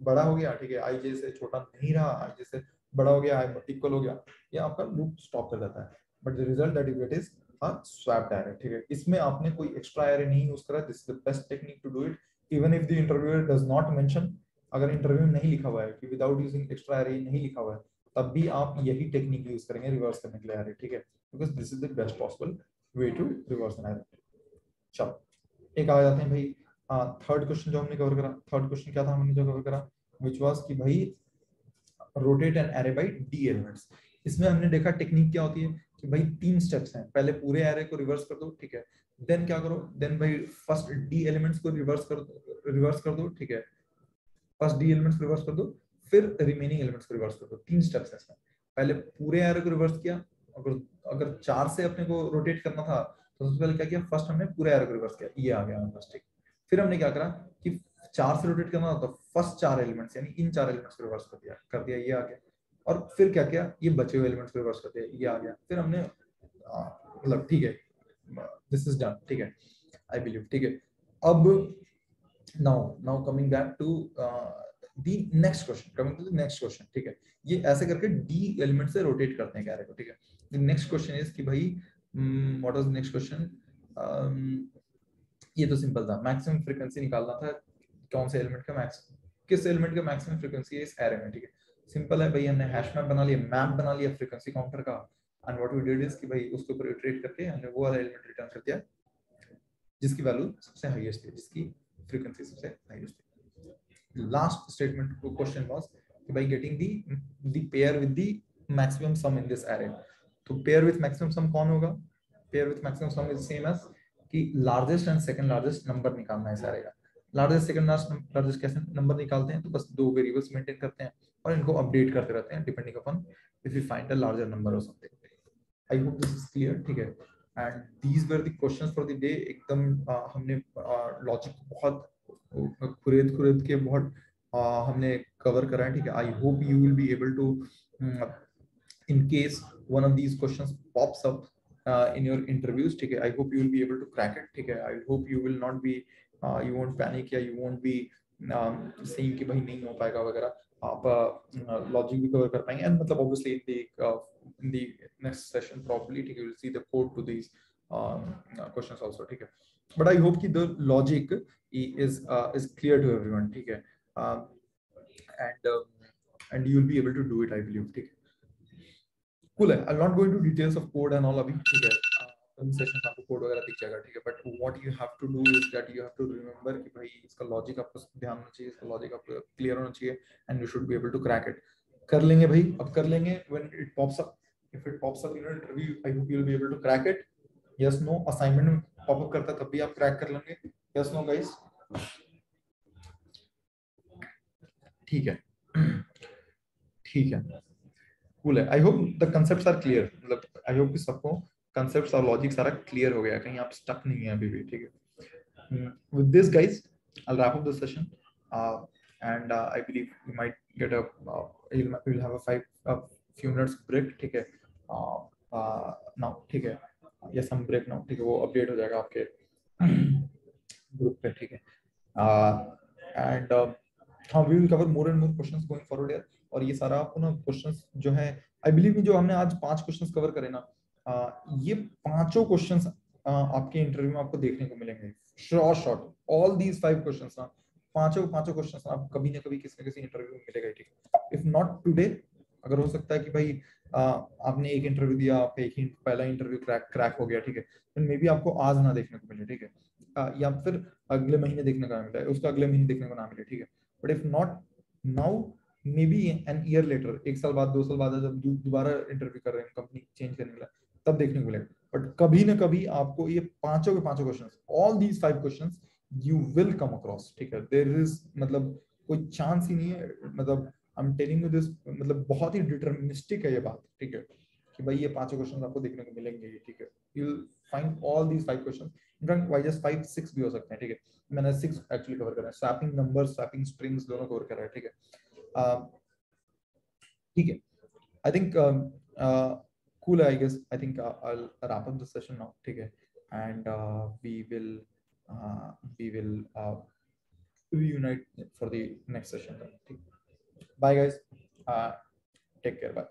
बड़ा हो गया, ठीक है, आई जे से छोटा नहीं रहा, आई जे से बड़ा हो गया, इक्वल हो गया, ये आपका लूप स्टॉप कर देता है। But the result that you get is a swapped array, ठीक है। इसमें आपने कोई एक्स्ट्रा एरे नहीं यूज करा, this is the best technique to do it, even if the interviewer does not mention. अगर इंटरव्यू में नहीं लिखा हुआ है कि विदाउट यूजिंग एक्स्ट्रा एरे नहीं लिखा हुआ है, तब भी आप यही टेक्निक यूज करेंगे रिवर्स करने के लिए एरे, ठीक है, because this is the best possible way to reverse an array. चलो एक आ जाते हैं भाई थर्ड क्वेश्चन जो हमने कवर करा, थर्ड क्वेश्चन क्या था हमने जो कवर करा, विच वाज कि भाई rotate an array by d elements. इसमें हमने देखा टेक्निक क्या होती है कि भाई 3 स्टेप्स हैं, पहले पूरे एरे को रिवर्स कर दो, ठीक है, देन क्या करो, देन भाई फर्स्ट डी एलिमेंट्स को रिवर्स कर दो, ठीक है, फर्स्ट डी एलिमेंट्स को रिवर्स कर दो, फिर रिमेनिंग एलिमेंट्स को रिवर्स कर दो। 3 स्टेप्स हैं इसमें। पहले पूरे एरे को रिवर्स किया, अगर अगर 4 से अपने को रोटेट करना था तो सबसे पहले क्या किया, फर्स्ट हमने पूरे एरे को रिवर्स किया, ये आ गया हमारे पास, ठीक। फिर हमने क्या करा कि 4 से रोटेट करना था तो फर्स्ट 4 एलिमेंट्स यानी इन 4 एलिमेंट्स को रिवर्स कर दिया, ये आ गया। और फिर क्या किया, ये बचे हुए एलिमेंट्स को रिवर्स कर दिया, ये आ गया। फिर हमने मतलब ठीक है, दिस इज डन, ठीक है, आई बिलीव, ठीक है। अब now coming back to the next question, coming to the next question, ठीक है। ये ऐसे करके डी एलिमेंट से रोटेट करते हैं कैरे को, ठीक है। द नेक्स्ट क्वेश्चन इज कि भाई what was the next question. ये तो सिंपल था, मैक्सिमम फ्रीक्वेंसी निकालना था, कौन से एलिमेंट का किस एलिमेंट का मैक्सिमम फ्रीक्वेंसी है इस एरे में, ठीक है। सिंपल है भाई, हमने हैश मैप बना लिया, मैप बना लिया फ्रीक्वेंसी काउंटर का, and what we did is कि भाई उसके ऊपर इटरेट करके हमने वो वाला एलिमेंट रिटर्न कर दिया जिसकी वैल्यू सबसे हाईएस्ट है, जिसकी फ्रीक्वेंसी सबसे हाईएस्ट है। लास्ट स्टेटमेंट क्वेश्चन वाज कि भाई getting the pair with the maximum sum in this array. तो पेयर विद मैक्सिमम सम कौन होगा, pair with maximum sum is same as कि largest and second largest number निकालना है इस एरे का। लार्जेस्ट सेकंड लार्जेस्ट कैसे नंबर निकालते हैं, तो बस 2 वेरिएबल्स मेंटेन करते हैं और इनको अपडेट करते रहते हैं depending upon if you find a larger number और something. I hope this is clear, ठीक है। And these were the questions for the day. एकदम हमने लॉजिक बहुत खुरेद के बहुत हमने कवर करा है, ठीक है। I hope you will be able to, in case one of these questions pops up in your interviews, ठीक है, I hope you will be able to crack it, ठीक है। I hope you will not be you won't panic या you won't be saying कि भाई नहीं हो पाएगा वगैरह, आप लॉजिक भी कवर कर पाएंगे। एंड मतलब obviously in the next session probably, ठीक है, you will see the code to these questions also, ठीक है। but I hope कि the logic is clear to everyone, ठीक है। and you will be able to do it, I believe, ठीक है। cool है। I'll not go into details of code and all अभी, ठीक है। सेशन में आपको कोड वगैरह दिख जाएगा, ठीक है। But what you have to do is that you have to remember कि भाई इसका लॉजिक आपको ध्यान होना चाहिए, इसका लॉजिक आपको क्लियर होना चाहिए, and you should be able to crack it. कर लेंगे भाई, अब कर लेंगे when it pops up, if it pops up in your interview, I hope you will be able to crack it. Yes no, assignment में pop up करता है तब भी आप क्रैक कर लेंगे, यस नो गाइस, ठीक है। ठीक है, कूल है। I hope the concepts are clear, मतलब आई होप कि सबको कंसेप्ट्स और लॉजिक सारा क्लियर हो गया, कहीं आप स्टक नहीं है अभी भी, ठीक है। With this guys I will wrap up the session and I believe you might get a you'll have a few minutes break, ठीक है। नाउ ठीक है, या सम ब्रेक नाउ, ठीक है, वो अपडेट हो जाएगा आपके ग्रुप पे, ठीक है। एंड हाँ, we will cover more and more questions going forward यार। और ये सारा आपको ना क्वेश्चंस जो है, आई बिलीव जो हमने आज 5 क्वेश्चंस कवर करे ना, ये पांचों क्वेश्चंस आपके इंटरव्यू में आपको देखने को मिलेंगे, शॉर्ट ऑल दीज 5 क्वेश्चंस ना, पांचों क्वेश्चंस आपको कभी ना कभी किसी न किसी इंटरव्यू में मिलेगा, ठीक है। इफ नॉट टुडे, अगर हो सकता है कि भाई आपने एक इंटरव्यू दिया, आप एक ही पहला इंटरव्यू क्रैक हो गया, ठीक है, तो मे बी आपको आज ना देखने को मिले, ठीक है, या फिर अगले महीने देखने को ना मिले, उसका अगले महीने देखने को ना मिले, ठीक है। But if not now, maybe an year later, 1 साल बाद 2 साल बाद जब दोबारा इंटरव्यू कर रहे हैं कंपनी चेंज करने के लिए, तब देखने को मिलेगा। बट कभी ना कभी आपको ये पांचों के पांचों questions, all these 5 questions you will come across, ठीक है। देयर इज मतलब कोई चांस ही नहीं है, मतलब I am telling you this, मतलब बहुत ही डिटरमिनिस्टिक है ये बात, ठीक है, कि भाई ये पांचों क्वेश्चंस आपको देखने को मिलेंगे, ठीक है। You will find all these 5 questions, in fact why just 5 6 भी हो सकते हैं, ठीक है। मैंने 6 एक्चुअली कवर करा है, स्वैपिंग नंबर, स्वैपिंग स्ट्रिंग्स दोनों कवर करा है, ठीक है। ठीक है, I think cool, I guess. I think I'll wrap up the session now, ठीक है, and we will reunite for the next session, ठीक। Bye guys, uh, take care, bye.